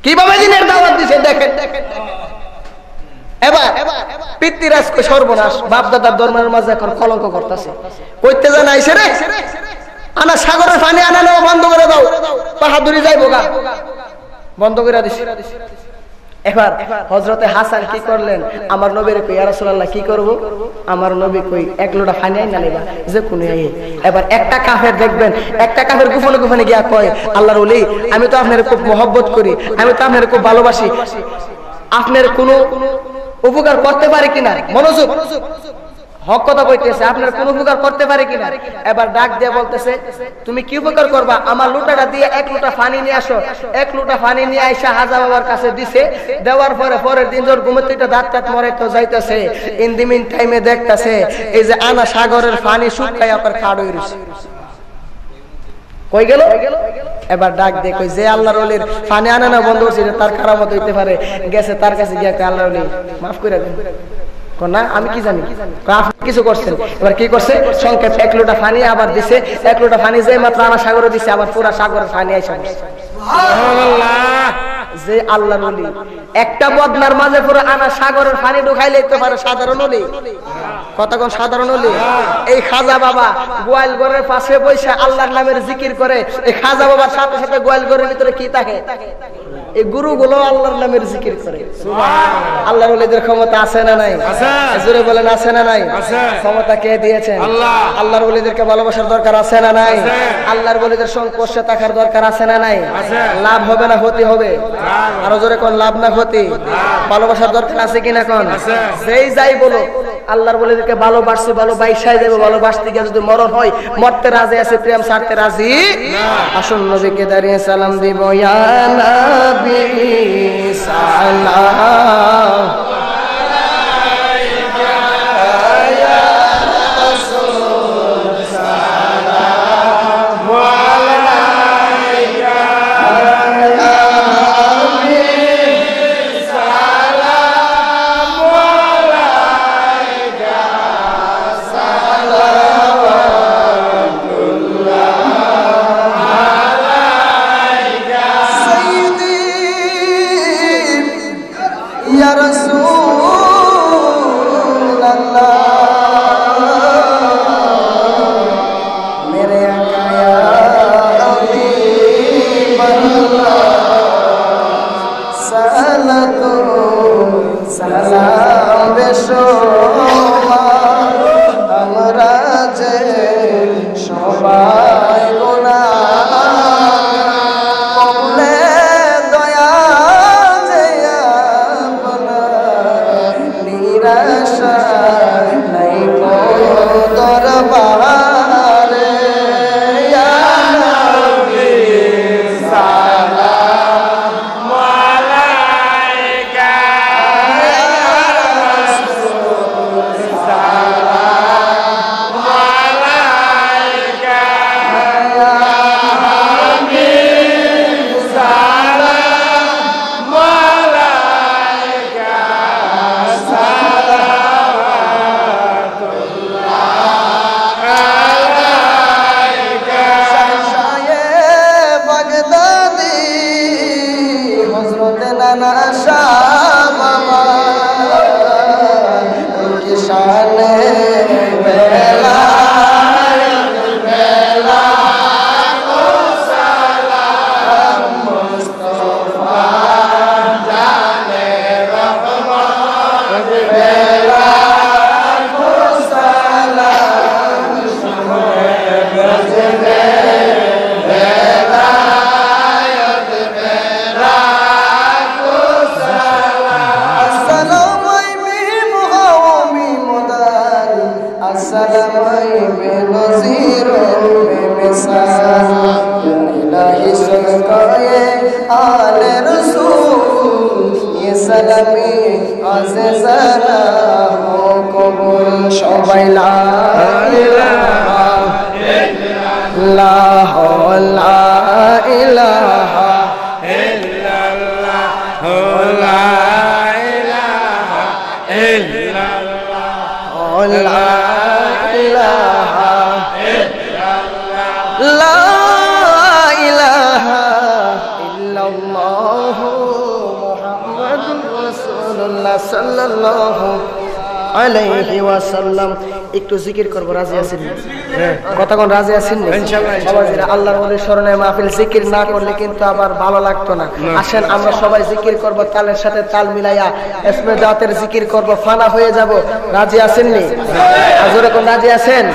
কিভাবে দিনের দাওয়াত দিছে দেখেন এবার পিতৃরাজ কো সর্বনাশ বাপ দাদার ধর্মের মাঝে এখন কলঙ্ক করতেছে কইতে জানা আইছে রে আনা সাগরের পানি আনা নাও বন্ধ করে দাও বাহাদুরি যাইবো গা বন্ধ করে দিছে এবার হযরতে হাসান কি করলেন আমার নবীর কই ইয়া রাসূলুল্লাহ কি করব আমার নবী কই এক লোটা পানি আইনা লইবা যে কোনে আই এবার একটা কাফের দেখবেন একটা কাফের গোপনে গিয়া কয় আল্লাহর ওলি আমি তো আপনারে খুব মহব্বত করি আমি তো আপনারে খুব ভালোবাসি আপনার কোনো উপকার করতে পারে কিনা মনোযোগ হক কথা কইতেছে আপনার কোন উপকার করতে পারে কিনা এবার ডাক দিয়ে বলতেছে তুমি কি উপকার করবা আমার লোটাটা দিয়ে এক লোটা পানি নিয়ে আসো এক লোটা পানি নিয়ে আইসা হাজা বাবার কাছে দিছে দেওয়ার পরে পরের দিন জোর ঘুমতিটা দাঁত মরে তো যাইতেছে ইন দি মিন টাইমে দেখতেছে এই যে আনা সাগরের পানি শুকায়া পর খাড় হয়ে রইছে কই গেল এবার ডাক দিয়ে কই যে আল্লাহর ওলির পানি আনে না বন্ধ করছে তার কারামত হইতে পারে, গেছে তার কাছে গিয়ে কয় আল্লাহর ওলি মাফ করে দেন। না আমি কি জানি, আপনি কিছু করছেন। এবার কি করছে, সংক্ষেপ 1 লোটা পানি আবার দিছে, 1 লোটা পানি যে মাত্র আনা সাগরে দিছে, আবার পুরা সাগরের পানি আইসা যে আল্লাহর ওলি। একটা বদনার মাঝে পুরো আনা সাগরের পানি ঢুকাইলে তো পারে সাধারণ ওলি, কতক্ষণ সাধারণ ওলি। এই খাজা বাবা গোয়াল ঘরের পাশে বসে আল্লাহর নামের জিকির করে, এই খাজা বাবার সাথে সাথে গোয়াল ঘরের ভিতরে কি থাকে, এই গুরুগুলো আল্লাহর নামের জিকির করে। আল্লাহর ওলিদের ক্ষমতা আছে না নাই? জোরে বলেন আছে না নাই? ক্ষমতা কে দিয়েছেন? আল্লাহর ওলিদেরকে ভালোবাসার দরকার আছে না নাই? আল্লাহর ওলিদের সংস্পর্শে থাকার দরকার আছে না নাই? লাভ হবে না ক্ষতি হবে? আরো জোরে কোন লাভ না ক্ষতি? ভালোবাসার দরকার আছে কিনা কোন? যেই যাই বলো আল্লাহর ওলিদেরকে ভালোবাসছি, ভালোবাসায় যাবে, ভালোবাসতে গিয়ে যদি মরণ হয় মরতে রাজি আছে, প্রেম ছাড়তে রাজি আসুন নবীকে দাঁড়িয়ে সালাম দিব। ইয়া নবী সালাম আলাইকা ইয়া রাসূল সালাম আলাইকা ইয়া নবী সালাম আলাইকা সালাওয়াতুল্লাহ আলাইকা সাইয়্যিদি ইয়া রাসূলুল্লাহ মেরে আকা ইয়া হাবিবাল্লাহ সালাতু সালাম বেশোমা আমরা যে সবাই গুনাহগার কবুলে দয়া যে আপনার নিরাশা নাই কো দরবারে ইয়া নবী সালাম আলাইকা ইয়া রাসূল সালাম আলাইকা ইয়া হাবিব সালাম আলাইকা সালাওয়াতুল্লাহ আলাইকা শায়ে বাগদাদি হযরত নানা শাহ বাবা উনকি শানে বেলায়েত বেলা কো সালাম মুস্তাফা জানে রহমত বেলা কো সালাম শুনে গজবে বেলায়েত বেলা কো সালাম আসসালামু আলাইকুম হাওমি মুদাল আসসালামু আলাইকুম নজির বেমিসাল ইলাহি সরকায়ে আলে রাসূল ইয়ে সালামি আজিজানা হো কবুল সবাই লা ইলাহা ইল্লাল্লাহ লা ইলাহা ইল্লাল্লাহ লা ইলাহা ইল্লাল্লাহ লা ইলাহা ইল্লাল্লাহ লা ইলাহা ইল্লাল্লাহ মুহাম্মাদুর রাসূলুল্লাহ সাল্লাল্লাহু আলাইহি ওয়াসাল্লাম। একটু জিকির করব, রাজি আছেন? কতক্ষণ রাজি আছেন? ইনশাআল্লাহ। সবাই আল্লাহর ওলির শরণে মাহফিল জিকির না করলে কিন্তু আবার ভালো লাগতো না। আসেন আমরা সবাই জিকির করব, তালের সাথে তাল মিলাইয়া ইসমে জাতের জিকির করব, ফানা হয়ে যাব। রাজি আছেন নি? জোরে কোন রাজি আছেন?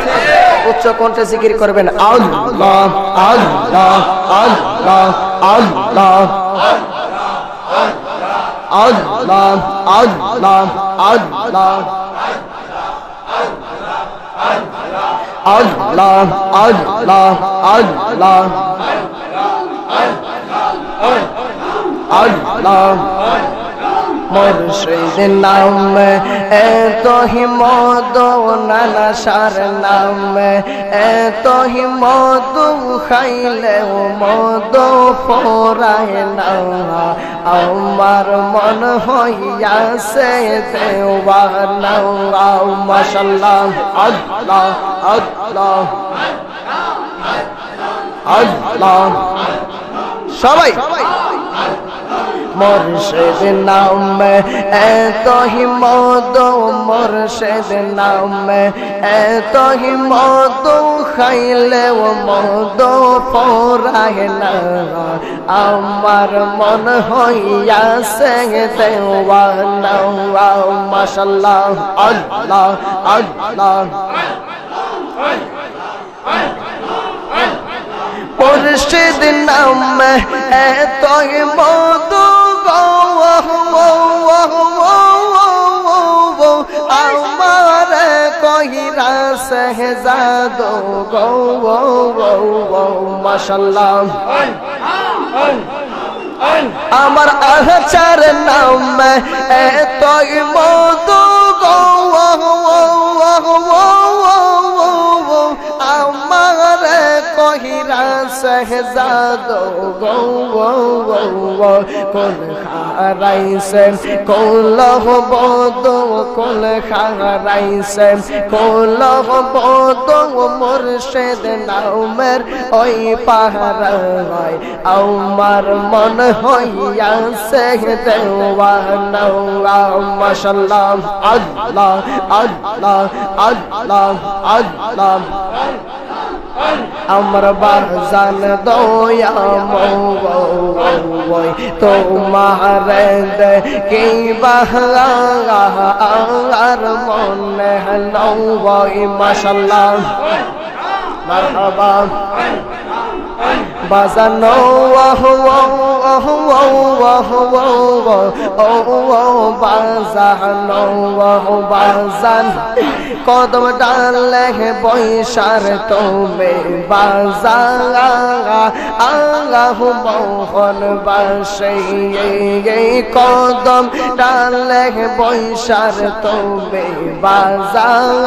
উচ্চ কণ্ঠে জিকির করবেন। আল্লাহ আল্লাহ আল্লাহ আল্লাহ আল্লাহ আল্লাহ আল্লাহ আল্লাহ আল্লাহ আল্লাহ আল্লাহ মুর্শিদ নাম এত হিমত নানা সার নাম এত হিমত খাইলে মদ পরায় না আমার মন হইয়াছে দেওয়ানা মাশাআল্লাহ আল্লাহ আল্লাহ আল্লাহ সবাই মুর্শিদ নাম এত হিমত মুর্শিদ নাম এত হিমত খাইলে মদ পরায় না আমার মন হইয়াছে দেওয়ানা মাশাআল্লাহ আল্লাহ আল্লাহ মুর্শিদ নাম এত হিমত আমার কহিরা শেহজাদ মাশাআল্লাহ আমার আহচার নাম এত হিমত আমার কহিরা শেহজাদ কোন খারাইছে কলহ বদ কোন খারাইছে কলহ বদ মুর্শিদ নামের ওই পাহাড়ায় আমার মন হইয়াছে দেওয়ানা মাশাআল্লাহ আল্লাহ আল্লাহ আল্লাহ আল্লাহ আমার বাজান দয়া মওই তোমার কি বাহার মনে নওই মাশাআল্লাহ মারহাবা বাজানো বাজান কদম ডালে বৈশার তুমি বাজান আল্লাহ মোহন বাসে কদম ডালে বৈশার তুমি বাজান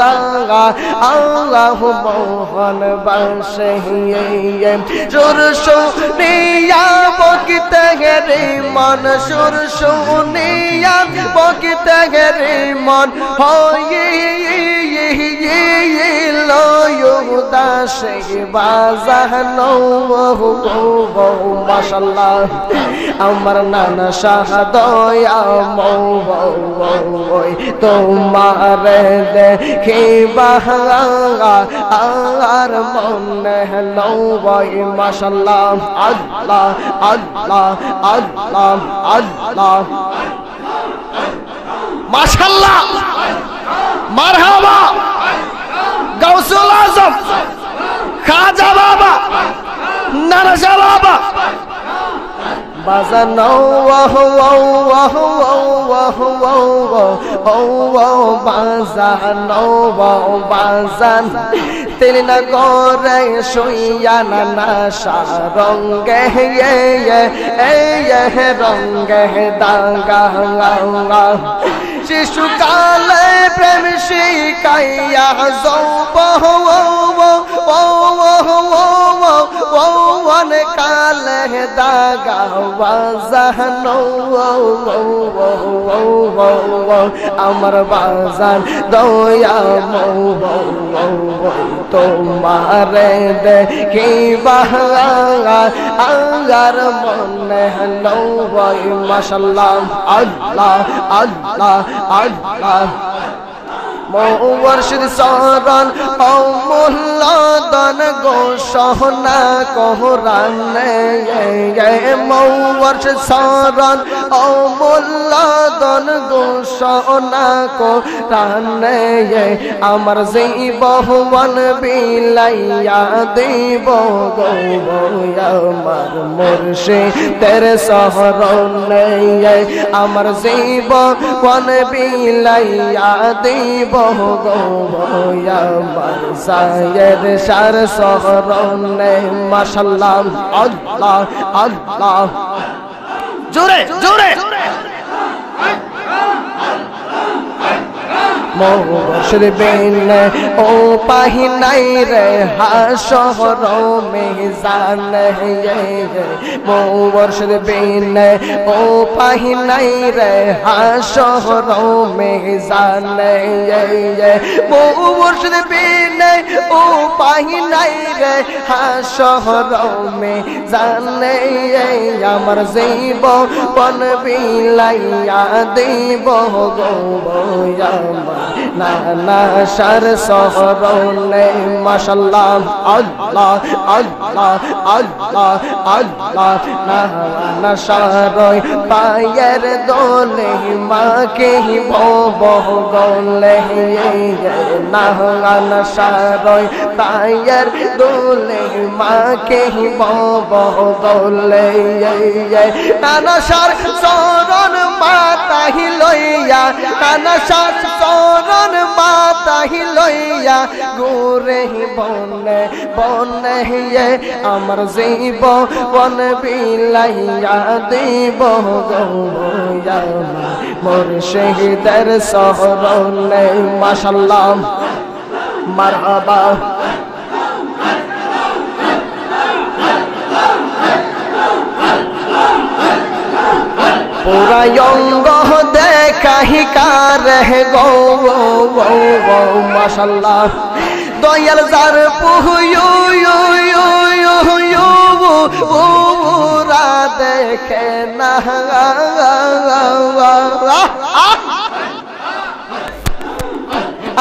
আল্লাহ মোহন বাসে সুর শুনিয়া বকিতে গেরে মন সুর শুনিয়া বকিতে গেরে মন হইল উদাসে বাজানো মাশাআল্লাহ আমার নানা শাহ দয়া মওই তোমার দেখি বাহার মনে নওই মাশাআল্লাহ আল্লাহ আল্লাহ আল্লাহ আল্লাহ মাশাআল্লাহ মারহাবা গাউসুল আজম খাজা বাবা নানা শাহ বাবা বাজানো বাজানো বাজান তেলি না করে শুইয়া নানা রঙ্গে রঙ্গে দাঙ্গা শিশুকালে প্রেম শিখাইয়া যৌবন কালে দাগা বাজানো আমার বাজান দয়া তোমার দেখি বাহার মনে নওই মাশাআল্লাহ আল্লাহ আল্লাহ আল্লাহ মুর্শিদ শরণ অমূল্যদন গো সোহনা কোরআনে মুর্শিদ শরণ অমূল্যদন গো সোহনা কোরআনে আমার জীবন বিলাইয়া দেব গো আমার মুর্শিদের শরণে আমার জীবন বিলাইয়া দেব আমার সায়ের সার শরণে মাশাআল্লাহ আল্লাহ আল্লাহ জোরে জোরে मोर बिन ओ पाही नहीं रे हाशरों में जान ये मोर बिन ओ पाही नहीं रे हाशरों में जान ये मोर बिन ओ पाही नहीं रे हाशरों में जान ये अमर जीव पन बिलाइया देव गो नाना शर सहरोने माशाल्लाह अल्लाह अल्लाह अल्लाह अल्लाह नाना शरोय पायर दोले माँ के ही भो गोले नाना शरोय पायर दोले माँ के ही भो गोले नाना शर सोरन माता ही लोया नाना शर सोरन माता ही लोया गोरे ही बने ये अमर जीव वन बिलाइया देव गोया मोर शहीदर सहरोने माशाल्लाह मरहबा पूरा यंग देखा ही कार गो माशाल्लाह दोयल जार पुहु रा देखे ना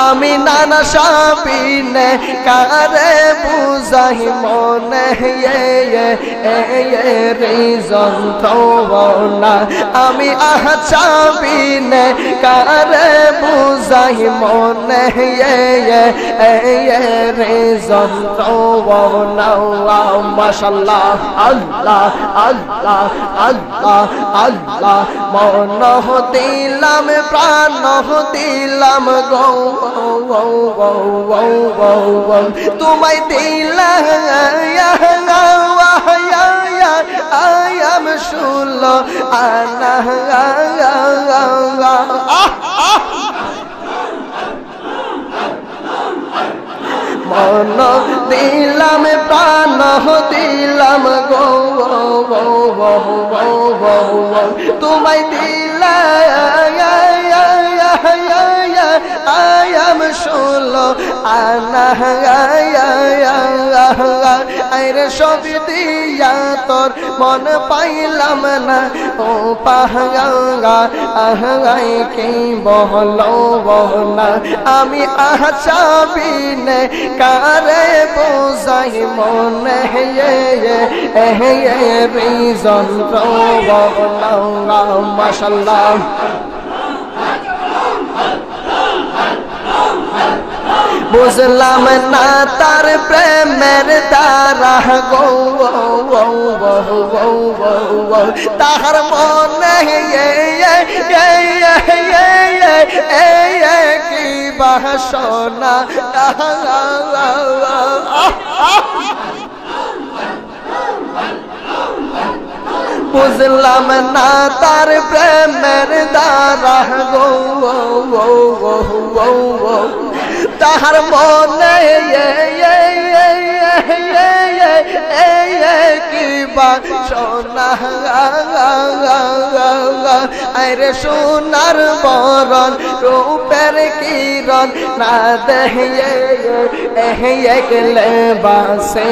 আমি নানা সাবিনে কারে বুঝাই মনে রিজন না আমি চাবিনে কারে বুঝাই মনে রিজন না মাশাল্লাহ আল্লাহ আল্লাহ আল্লাহ আল্লাহ মন দিলাম প্রাণ দিলাম গো तुम्हें दिला आयम शुलो आना मन दिलाम प्राण दिलाम गो तुम्हें दिला आयम शुलो आना आयरे सब दिया तोर मन पाइलाम ना ओ पाहंगा आहगाई की बहलो बहना आमी चाबिने कारे बोझाई मने ये रीजन बहना माशाल्लाह बुझलाम ना तार प्रेमेर तारा गो ताहर मने की बासना बुझलाम ना तार प्रेमेर तारा गो ताहर मने की बासना अरे सोनार बरन रूपेर किरण ना देखले बासे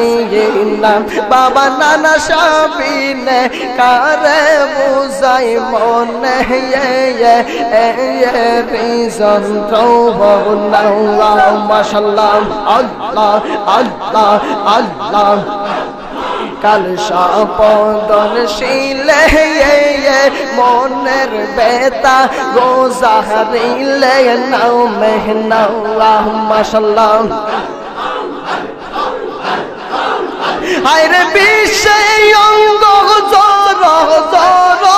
नाम बाबा नाना साबिने कारे बुझाई मने रीजन माशाल्लाह अल्लाह अल्लाह अल्लाह कल शापन शीले मोनर बेता गोजाहरीले नौ महीना माशाल्लाह आयरे विषय अंग जोरो जोरो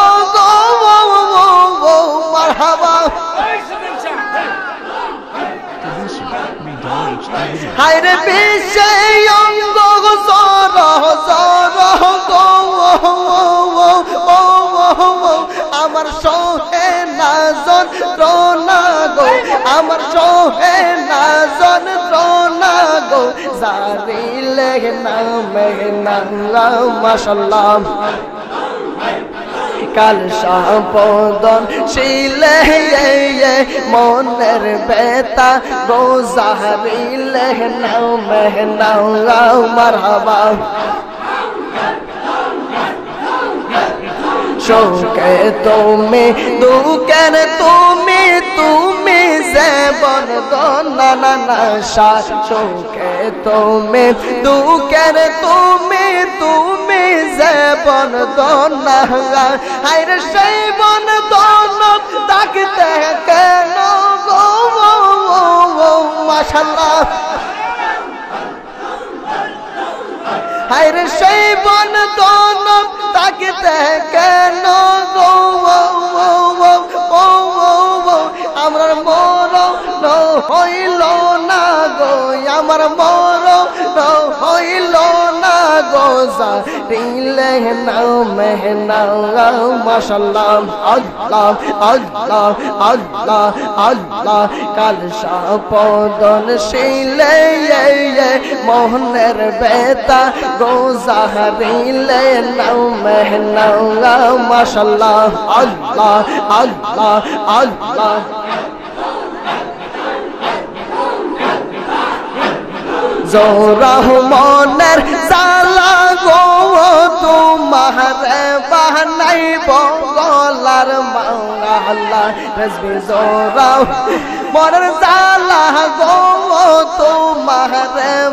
गो मरहबा आयरे विषय अंग जोरो जोरो गो আমার সোহে নাজন রোনা গো আমার সোহে না যন্ত্রণা গো জারিলে না মেঘনা মাশাআল্লাহ কাল সম্পদন শিলে মনের বেতা গো জারিলে না মেঘনা মারহাবা শোকে তুমি দুঃখের তুমি তুমি জীবন দোনা না নাশা শোকে তুমি দুঃখের তুমি তুমি জীবন দোনা হায়রে সেই বন দোন ডাকতে কেন গো মাশাআল্লাহ হায়রে সেই বন দোন ডাকতে কেন গো আমার মরণ হইল না গো আমার মরণ হইল না গো জারিলে না মেঘনা মাশাআল্লাহ আল্লাহ আল্লাহ আল্লাহ আল্লাহ কাল সম্পদন শিলে মোহনের বেতা গো জারিলে না মেঘনা মাশাআল্লাহ আল্লাহ আল্লাহ আল্লাহ রহমানের জালা গো তোমার বানাইব গলার মাওলা রজবি জোরা মনের জালা গো তোমার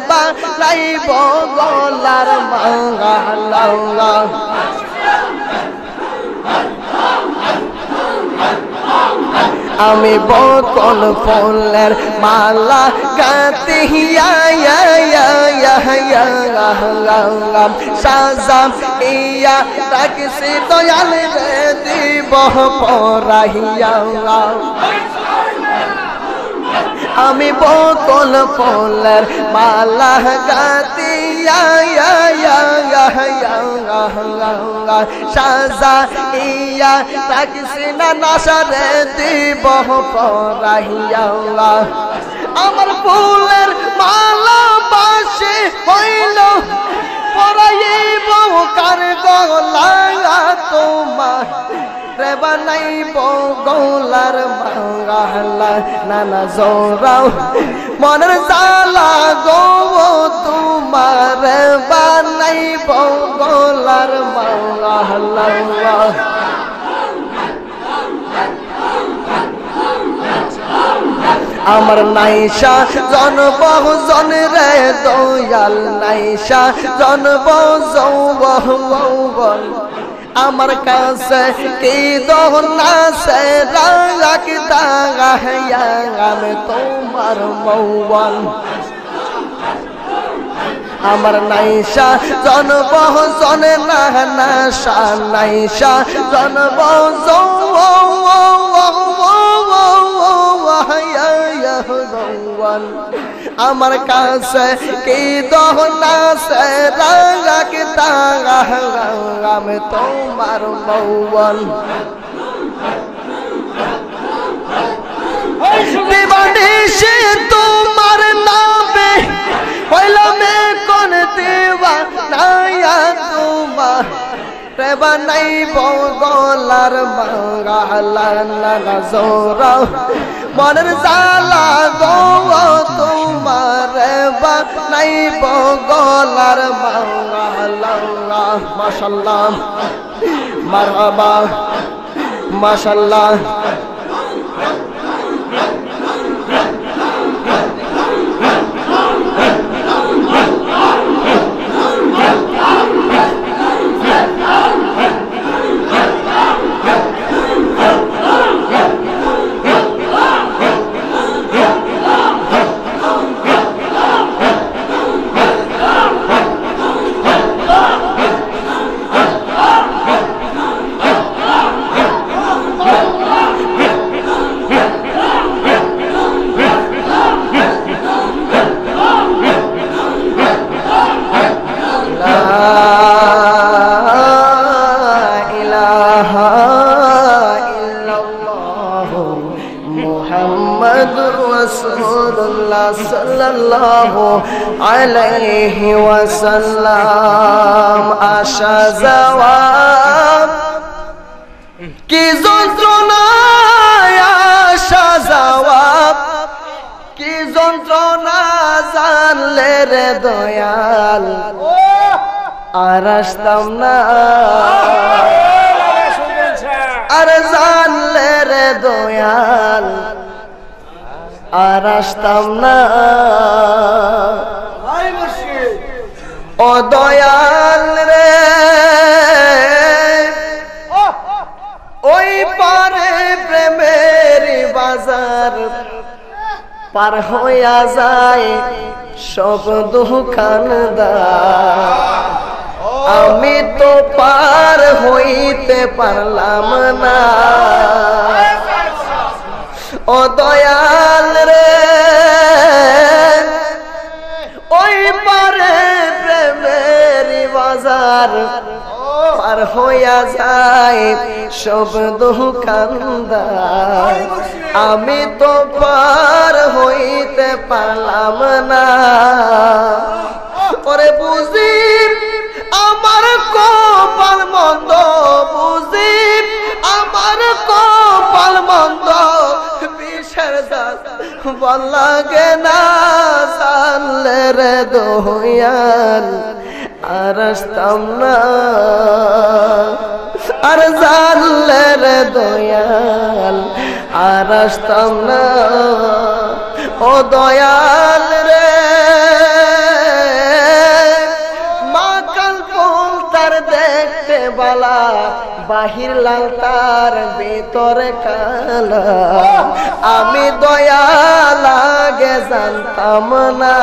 বানাইব গলার মাওলা আমি বকল ফুলের মালা গাতে সাজাম ইয়া রাখছি দয়াল রে দিব পরাহিয়া আমি বকল ফুলের মালা গাতে সাজা ইয়া রাখছি না নাশারে দিব পরাহিয়া আমার ফুলের মালা বাসে হইল পরাইব কার গলা তোমার রে বানাইব গলার মাওলা নানা জোরাও মনের জালা গো তোমার বানাইব গলার মাওলা আমার নাইশা জনব জন রে দয়াল নাইশা জনব যৌবন আমার কাছে কি দোনা সে রাখতা আমি তোমার মৌবন আমার নাইশা জনব জনে না নাশা নাইশা জনব আমার কাছে কি দোনা সে রাখতা আমি তোমার মৌবন দিবানিশি তোমার নামে হইলাম কোন দেবা নায়া তোমার রে বানাইব গলার মাওলা নানা জোরা মনের জালা গো তোমার বানাইব গলার মাওলা মাশাআল্লাহ মারহাবা মাশাআল্লাহ ইল্লাল্লাহু মুহাম্মাদ মুহাম্মাদুর রাসূলুল্লাহ সাল্লাল্লাহু আলাইহি ওয়াসাল্লাম। আশা যাওয়া কি যন্ত্রণা, আশা যাওয়া কি যন্ত্রণা জানলে রে দয়াল আর আসতাম না, আর জানলে রে দয়াল আর আসতাম না। ও দয়াল রে ওই পারে প্রেমের বাজার পার হইয়া যায় সব দোকানদার, আমি তো পার হইতে পারলাম না। ও দয়াল রে ওই পারে প্রেমের বাজার পার হইয়া যায় সব দোকানদার, আমি তো পার হইতে পারলাম না। পরে বুঝি আমার কপাল মন্দ, বুঝি আমার কপাল মন্দ, বিষের দাস ভাল লাগে না জানলে রে দয়াল আর আসতাম না, আর জানলে রে দয়াল আর আসতাম না। ও দয়াল রে মা কাল ফুল তার দেখতে বালা, বাহির লাল তার ভিতরে কালা, আমি দয়াল আগে জানতাম না।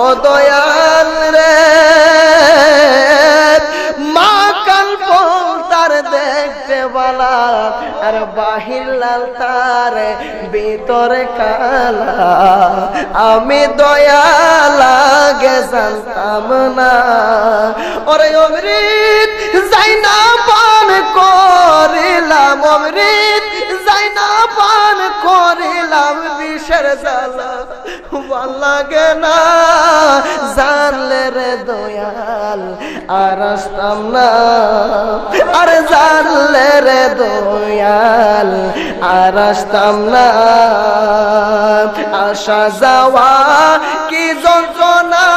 ও দয়াল রে মা কাল ফুল তার দেখতে বালা, আর বাহির লাল তার ভিতরে কালা, আমি দয়াল আগে জানতাম না। ওরে অমৃত যাই না পান করিলাম, অমৃত যাই না পান করিলাম, বিষের জ্বালা ভাল লাগে না জানলে রে দয়াল আর আসতাম না, আর জানলে রে দয়াল আর আসতাম না। আসা যাওয়া কি যন্ত্রণা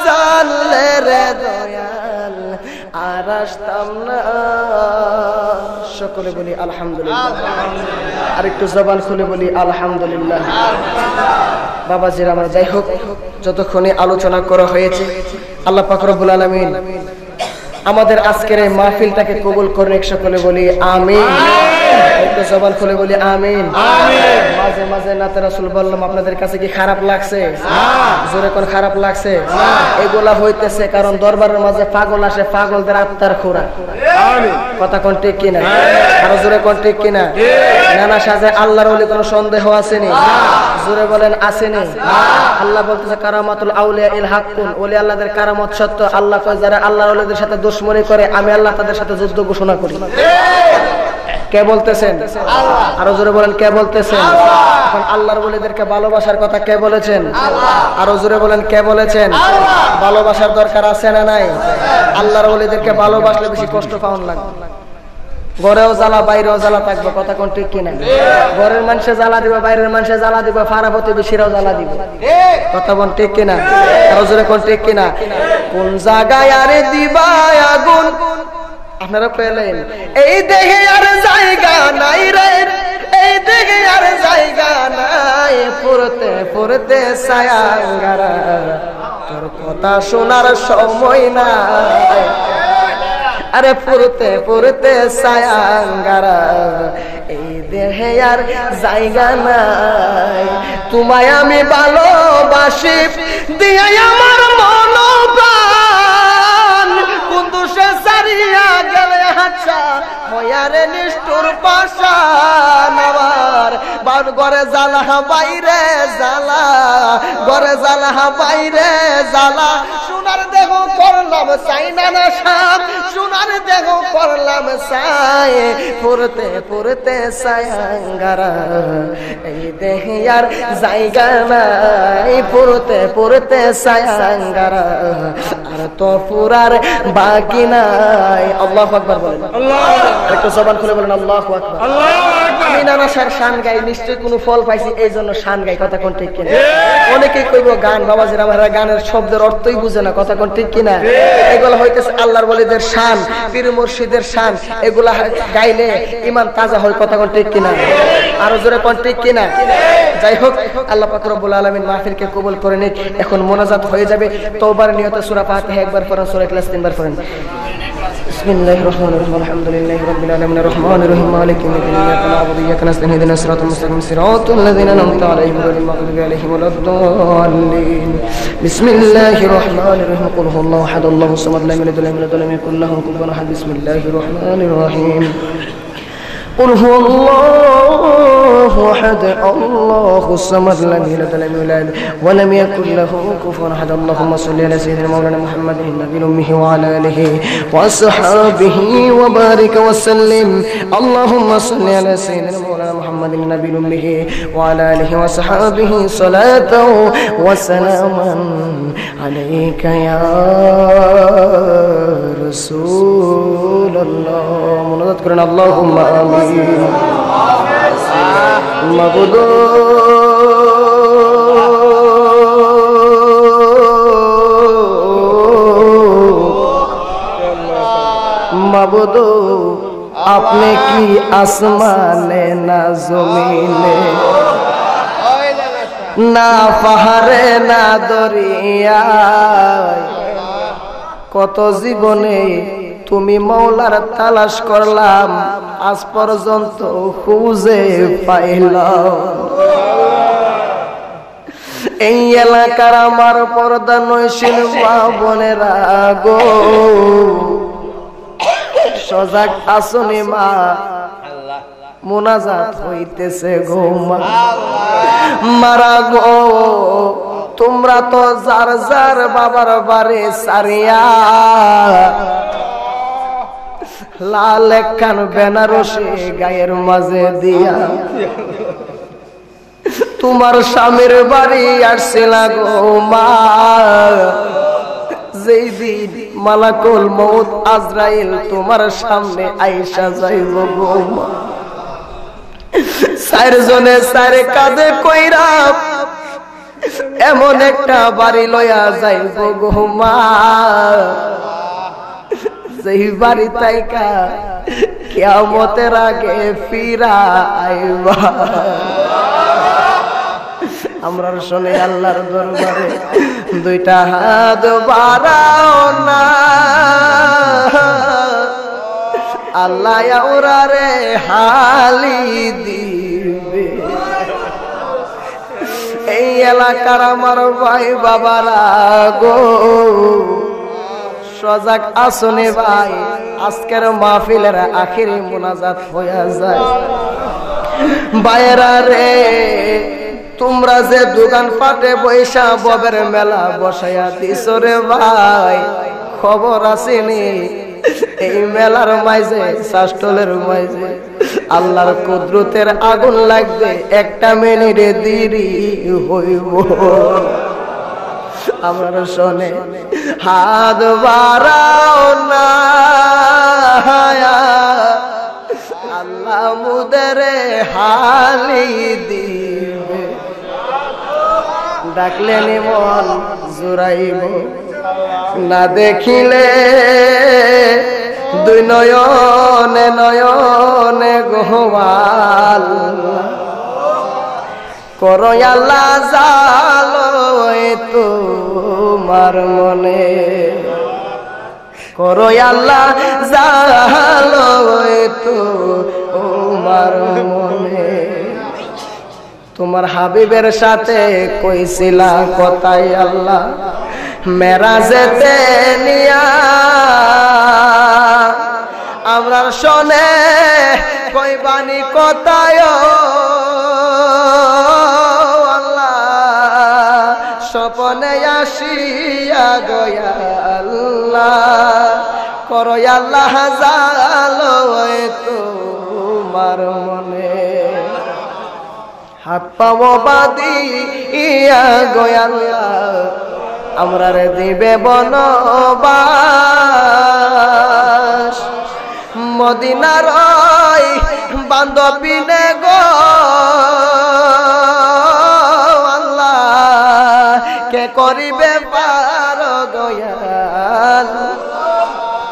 জানলে রে দয়াল আর আসতাম না। সকলে বলি আলহামদুলিল্লাহ, আর একটু জবান খুলে বলি আলহামদুলিল্লাহ। বাবাজির আমরা যাই হোক, যতক্ষণে আলোচনা করা হয়েছে আল্লাহ পাক রব্বুল আলামিন আমাদের আজকের এই মাহফিলটাকে কবুল করেন। সকলে বলি আমিন। একটু জবান খুলে বলি আমিন। মাঝে মাঝে নাতে রাসূল বললাম আপনাদের কাছে কি খারাপ লাগছে? জোরে কোন খারাপ লাগছে? এগুলা হইতেছে কারণ দরবারের মাঝে পাগল আসে, পাগলদের আত্মার খোরাক। কথা কোন ঠিক কিনা? আরো জোরে কোন ঠিক কিনা? নানা সাজে আল্লাহর ওলি কোনো সন্দেহ আসেনি? জোরে বলেন আসেনি? আল্লাহ বলতেছে কারামাতুল আউলিয়া ইল হাক্কুন, ওলি আল্লাহদের কারামত সত্য। আল্লাহ কয় যারা আল্লাহর ওলিদের সাথে দুশমনি করে আমি আল্লাহ তাদের সাথে যুদ্ধ ঘোষণা করি। কে বলতেছেন? আরো জোরে বলেন কে বলতেছেন? এখন আল্লাহর ওলিদেরকে ভালোবাসার কথা কে বলেছেন? আরো জোরে বলেন কে বলেছেন? ভালোবাসার দরকার আছে না নাই? আল্লাহর ওলিদেরকে ভালোবাসলে বেশি কষ্ট পাওয়ার লাগবে, ঘরেও জ্বালা বাইরেও জ্বালা থাকবে। কথা কোন ঠিক কিনা? ঘরের মানুষে জ্বালা দিবে, বাইরের মানুষে জ্বালা দিবে, ফারা প্রতিবেশীরাও জ্বালা দিবে। কথা কোন ঠিক কিনা? আরো জোরে কোন ঠিক কিনা? কোন জায়গায় আরে দিবা আগুন আপনারা পেলেন? এই দেহে আর জায়গা নাই রে, এই দেহে আর জায়গা নাই, পুরতে পুরতে ছায়াঙ্গারা, তোর কথা শোনার সময় নাই। আরে পুরতে পুরতে ছায়াঙ্গারা, এই দেহে আর জায়গা নাই। তোমায় আমি ভালোবাসি দিয়ে আমার মন প্রাণ, বন্ধু সে সারিয়া গেলে হাঁচা হয়ারে নিষ্ঠুর পাশান। আমার ঘরে জ্বালা বাইরে জ্বালা, ঘরে জ্বালা বাইরে জ্বালা, সোনার দেহ করলাম চাই না শাম, সোনার দেহ করলাম চাই পুরতে পুরতে সায়াঙ্গারা এই দেহে আর জায়গা নাই পুরতে পুরতে সায়াঙ্গারা আর তো পুরার বাকি নাই আল্লাহু আকবার বলেন একটু জবান খুলে বলেন আল্লাহু আকবার আমি নানা শান গাই নিশ্চয়ই কোনো ফল পাইছি এই জন্য শান গাই কথা কোন ঠিক কিনা অনেকেই কইব গান বাবাজিরা আমার গানের শব্দের অর্থই বুঝে না কথা কোন ঠিক কিনা এগুলো হইতেছে আল্লাহর ওলিদের শান পীর মুর্শিদের শান এগুলা গাইলে ঈমান তাজা হয় কথা কোন ঠিক কিনা আরো জোরে কোন ঠিক কিনা যাই হোক আল্লাহ পাক রব্বুল আলামিন মাহফিলকে কবুল করে নিক এখন মোনাজাত হয়ে যাবে তওবার নিয়তে সূরা ফাতিহা একবার পড়েন সূরা ইখলাস তিনবার পড়েন বিসমিল্লাহির রহমানির রহিম আলহামদুলিল্লাহি রাব্বিল আলামিন রহমানির রহিম মালিকি ইয়াউমিদ্দিন ইyyaka na'budu wa iyyaka nasta'in ihdinas siratal mustaqim siratal ladzina an'amta alayhim ghayril maghdubi alayhim waladdallin bismillahir rahmanir rahim qul huwallahu ahad allahus samad lam yalid wa lam yulad wa lam yakul lahu kufuwan ahad bismillahir rahmanir rahim قل هو الله أحد الله الصمد لم يلد ولم يولد ولم يكن له كفوا أحد اللهم صل على سيدنا مولانا محمد النبي الأمي وعلى آله وصحبه وبارك وسلم اللهم صل على سيدنا مولانا محمد النبي الأمي وعلى آله وصحبه صلاة وسلاما عليك يا رسول الله منادات كرنا اللهم آمين মাবুদু মাবুদু আপনি কি আসমানে না জমিনে না পাহাড়ে না দরিয়ায় কত জীবনে তুমি মওলার তালাশ করলাম আজ পর্যন্ত খুঁজে পাইলাম এই এলাকার আমার পর্দা নয়শীল মা বোনেরা গো সজাগ আসনি মা মোনাজাত হইতেছে গো মা মারা গো তোমরা তো যার যার বাবার বাড়ি সারিয়া লাল একখান বেনারসি গায়ের মাঝে দিয়া তোমার স্বামীর বাড়ি আসছিলা গো মা যেই দিন মালাকুল মউত আজরাইল তোমার সামনে আইসা যাইব গো মা চারজনে চারে কাঁধে কইরা এমন একটা বাড়ি লইয়া যাইব গো মা যেই বাড়ি তাইকা কিয়ামতের আগে ফিরা আইবা আমরা শুনে আল্লাহর দরবারে দুইটা হাত বাড়াও না আল্লাহ ওরারে হালি দিবে এই এলাকার আমার ভাই বাবারা গো সজাগ আসনে ভাই আজকের মাহফিলের আখিরি মোনাজাত হইয়া যায় বাইরা রে তোমরা যে দোকান পাটে বৈশা ববের মেলা বসাইয়া দিছ রে ভাই খবর আসেনি এই মেলার মাঝে শাস্টলের মাঝে আল্লাহর কুদরতের আগুন লাগবে একটা মিনিটে দেরি হইব আমরা শোনে হাত বাড়াও না আল্লাহ মুদেরে হালি দিবে ডাকলে নিমন জুড়াইব না দেখিলে দুই নয়নে নয়নে গোহাল করো আল্লাহ জালো তোমার মনে করো আল্লাহ জালো তোমার মনে তোমার হাবিবের সাথে কইছিলা কথাই আল্লাহ মেরাজেতে নিয়া আমরা শোনে কইবানি কথায় স্বপনে আসিয়া গয়া আল্লাহ করো আল্লাহ জালো হাত পাও বাদি ইয়া গোয়াল্লা আমরা রে দিবে বনবাস মদিনার ওই বান্ধবীনে গো আল্লাহ কে করিবে পার গোয়াল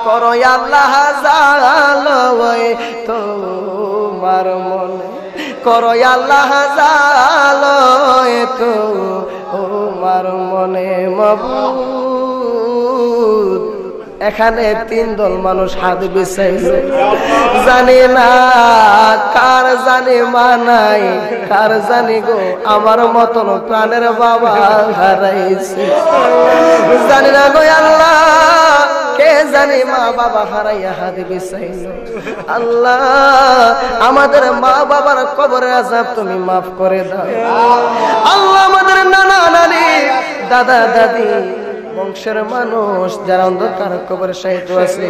করো আল্লাহ জালওই তোমার মনে করো আল্লাহ জালওই তোমার মনে মাবুদ এখানে তিন দল মানুষ হাত বিছাইছে জানি না কার জানি মানাই কার জানি গো আমার মতন প্রাণের বাবা হারাইছে জানি না গো আল্লাহ কে জানি মা বাবা হারাইয়া হাত বিছাইলো আল্লাহ আমাদের মা বাবার কবরের আযাব তুমি মাফ করে দাও আল্লাহ আমাদের নানা নানি দাদা দাদি বংশের মানুষ যারা অন্ধকার কবরে শায়িত আছে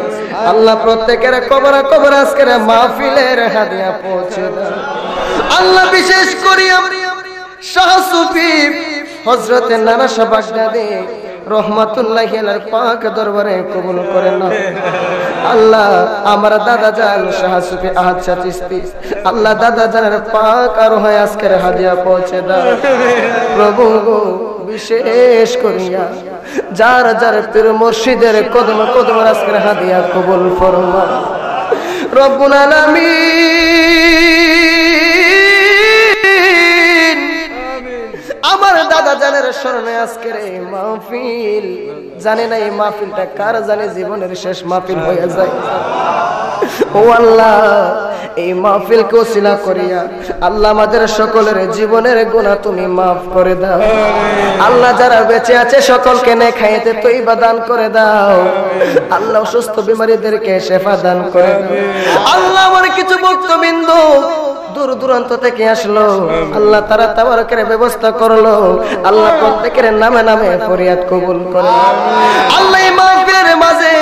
আল্লাহ প্রত্যেকের কবরে কবরে আজকের মাহফিলের হাদিয়া পৌঁছে দাও আল্লাহ বিশেষ করে শাহ সুফি হযরত নানা শাহ বাগদাদী রহমাতুল্লাহি আলাইহি পাক দরবারে কবুল করে নাও আল্লাহ আমার দাদা জান শাহ সুফি আহাদ শাহ চিশতি আল্লাহ দাদা জানের পাক আর হয় আজকের হাদিয়া পৌঁছে দাও প্রভু বিশেষ করিয়া যার যার পীর মুর্শিদের কদম কদম আজকের হাদিয়া কবুল ফরমা রব্বুল আলামিন আমার দাদা জানের স্মরণে আজকের এই মাহফিল জানে না এই মাহফিলটা কার জানে জীবনের শেষ মাহফিল হয়ে যায় ও আল্লাহ এই মাহফিলকে ওসিলা করিয়া আল্লাহ আমাদের সকলের জীবনের গুনাহ তুমি মাফ করে দাও আল্লাহ যারা বেঁচে আছে সকলকে নেখাইতে তৈবা দান করে দাও আল্লাহ অসুস্থ বিমারীদেরকে শেফা দান করে দাও আল্লাহ আমার কিছু ভক্তবৃন্দ দূর দূরান্ত থেকে আসলো আল্লাহ তারা তাবারকের ব্যবস্থা করলো আল্লাহ প্রত্যেকের নামে নামে ফরিয়াদ কবুল করে আল্লাহ এই মাহফিলের মাঝে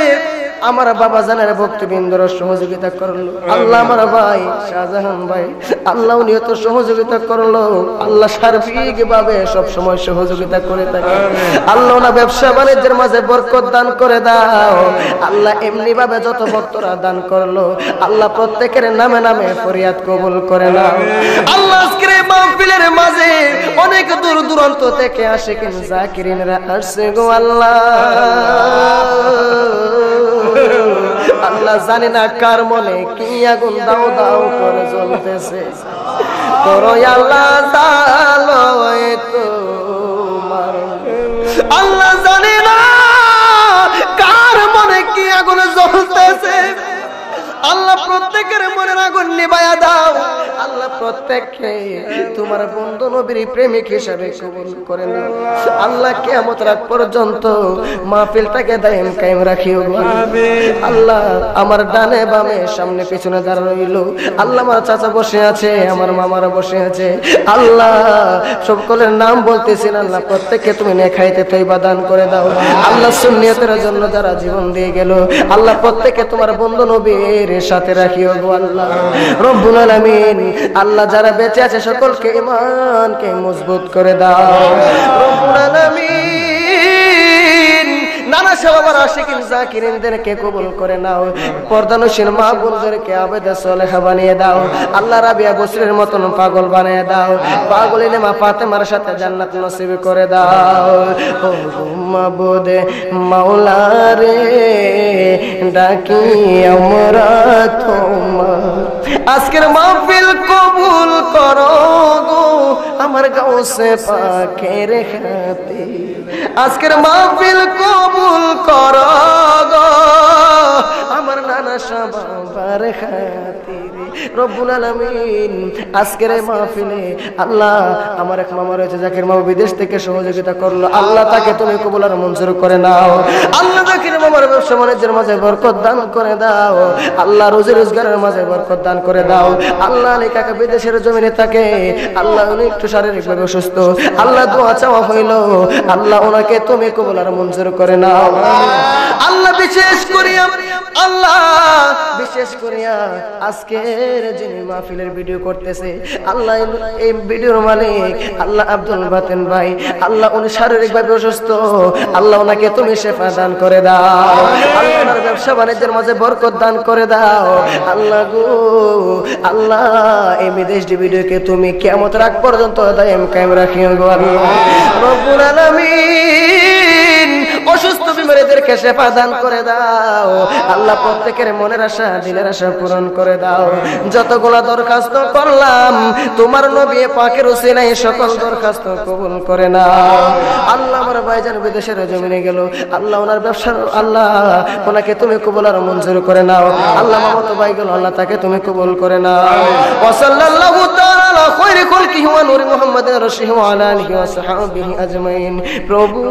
আমার বাবা জানের ভক্তবৃন্দর সহযোগিতা করলো আল্লাহ আমার ভাই শাহজাহান ভাই আল্লাহ উনিও তো সহযোগিতা করলো আল্লাহ সার্বিক ভাবে সব সময় সহযোগিতা করে থাকে আল্লাহ না ব্যবসা বাণিজ্যের মাঝে বরকত দান করে দাও আল্লাহ এমনি ভাবে যত ভক্তরা দান করলো আল্লাহ প্রত্যেকের নামে নামে ফরিয়াদ কবুল করে নাও আল্লাহ আজকের এই মাহফিলের মাঝে অনেক দূর দূরান্ত থেকে আশিকিন জাকিরিনরা আসছে গো আল্লাহ আল্লাহ জানি না কার মনে কি আগুন দাও দাও করে জ্বলতেছে করো আল্লাহ জালওই তোমার আল্লাহ জানি না কার মনে কি আগুন জ্বলতেছে আল্লাহ প্রত্যেকের মনের আগুন নিভায়া দাও আল্লাহ প্রত্যেককে তোমার বন্ধু নবীর প্রেমিক হিসেবে কবুল করে নাও আল্লাহ কিয়ামত রাত পর্যন্ত মাহফিলটাকে দায়েম কায়েম রাখিও আমিন আল্লাহ আমার ডানে বামে সামনে পিছনে যারা রইলো আল্লাহ আমার চাচা বসে আছে আমার মামারা বসে আছে আল্লাহ সকলের নাম বলতেছেন আল্লাহ প্রত্যেককে তুমি নেখাইতে তৈবা দান করে দাও আল্লাহ সুন্নিয়তের জন্য যারা জীবন দিয়ে গেল আল্লাহ প্রত্যেককে তোমার বন্ধু নবীর সাথে রাখিও গো আল্লাহ রব্বুল আলামিন আল্লাহ যারা বেঁচে আছে সকলকে ঈমানকে মজবুত করে দাও রব্বুল আলামিন নানা সবার আশিকিন জাকিরিনদেরকে কবুল করে নাও পর্দানশীল মা বোনদেরকে আবেদা সালেহা বানিয়ে দাও আল্লাহ রাবিয়া বসরির মতন পাগল বানিয়ে দাও পাগলিনে মা ফাতেমার সাথে জান্নাত নসিব করে দাও ও মাবুদ মাওলা রে ডাকি আমরা তোমার আজকের মাহফিল কবুল করো গো আমার গাউসে পাকের খাতির আজকের মাহফিল কবুল করো গো আমার নানা শাহ বাবার খাতির রব্বুল আলামিন আজকের এই মাহফিলে আল্লাহ আমার এক মামা রয়েছে জাকির মামা বিদেশ থেকে সহযোগিতা করলো আল্লাহ তাকে তুমি কবুল আর মঞ্জুর করে নাও আল্লাহ জাকির মামার ব্যবসা বাণিজ্যের মাঝে বরকত দান করে দাও আল্লাহ রুজি রোজগারের মাঝে বরকত দান করে দাও আল্লাহ আলী কাকা বিদেশের জমিনে থাকে আল্লাহ উনি একটু শারীরিকভাবে অসুস্থ আল্লাহ দোয়া চাওয়া হইল আল্লাহ ওনাকে তুমি কবুল আর মঞ্জুর করে নাও আল্লাহ বিশেষ করিয়া আল্লাহ বিশেষ করিয়া আজকের যে মাহফিলের ভিডিও করতেছে আল্লাহ এই ভিডিওর মালিক আল্লাহ আব্দুল বাতেন ভাই আল্লাহ উনি শারীরিকভাবে অসুস্থ আল্লাহ ওনাকে তুমি শেফা দান করে দাও আল্লাহ ওনার ব্যবসা বাণিজ্যের মাঝে বরকত দান করে দাও আল্লাহ গো আল্লাহ এই বিদেশ ভিডিওকে তুমি কিয়ামত রাত পর্যন্ত দায়েম কায়েম রাখিও গো আল্লাহ রব্বুল আলামিন অসুস্থ বিমারীদেরকে শেফা দান করে দাও আল্লাহ প্রত্যেকের মনের আশা দিলের আশা পূরণ করে দাও যতগুলা দরখাস্ত করলাম তোমার নবী পাকের উসিলায় সকল দরখাস্ত কবুল করে নাও আল্লাহ আমার ভাইজান বিদেশের জমিনে গেল আল্লাহ ওনার ব্যবসা আল্লাহ ওনাকে তুমি কবুল আর মঞ্জুর করে নাও আল্লাহ মামাতো ভাই গেল আল্লাহ তাকে তুমি কবুল করে নাও ওয়া সাল্লাল্লাহু তাআলা আলা খায়রি খালকিহি ওয়া নূরি মুহাম্মাদিন রাসূলিহি ওয়া আলা আলিহি ওয়া সাহবিহি আজমাইন প্রভু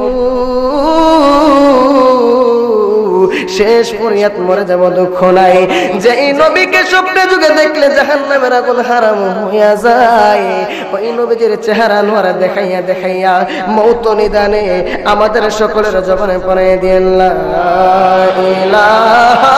শেষ পরিয়াত মরে যাব দুঃখ নাই যে নবীকে স্বপ্নে যুগে দেখলে জাহান্নামের আগুন হারাম হইয়া যায় ওই নবীর চেহারা নোরা দেখাইয়া দেখাইয়া মৌত নিদানে আমাদের সকলের জবানে পড়াইয়া দিয়েন লা ইলাহা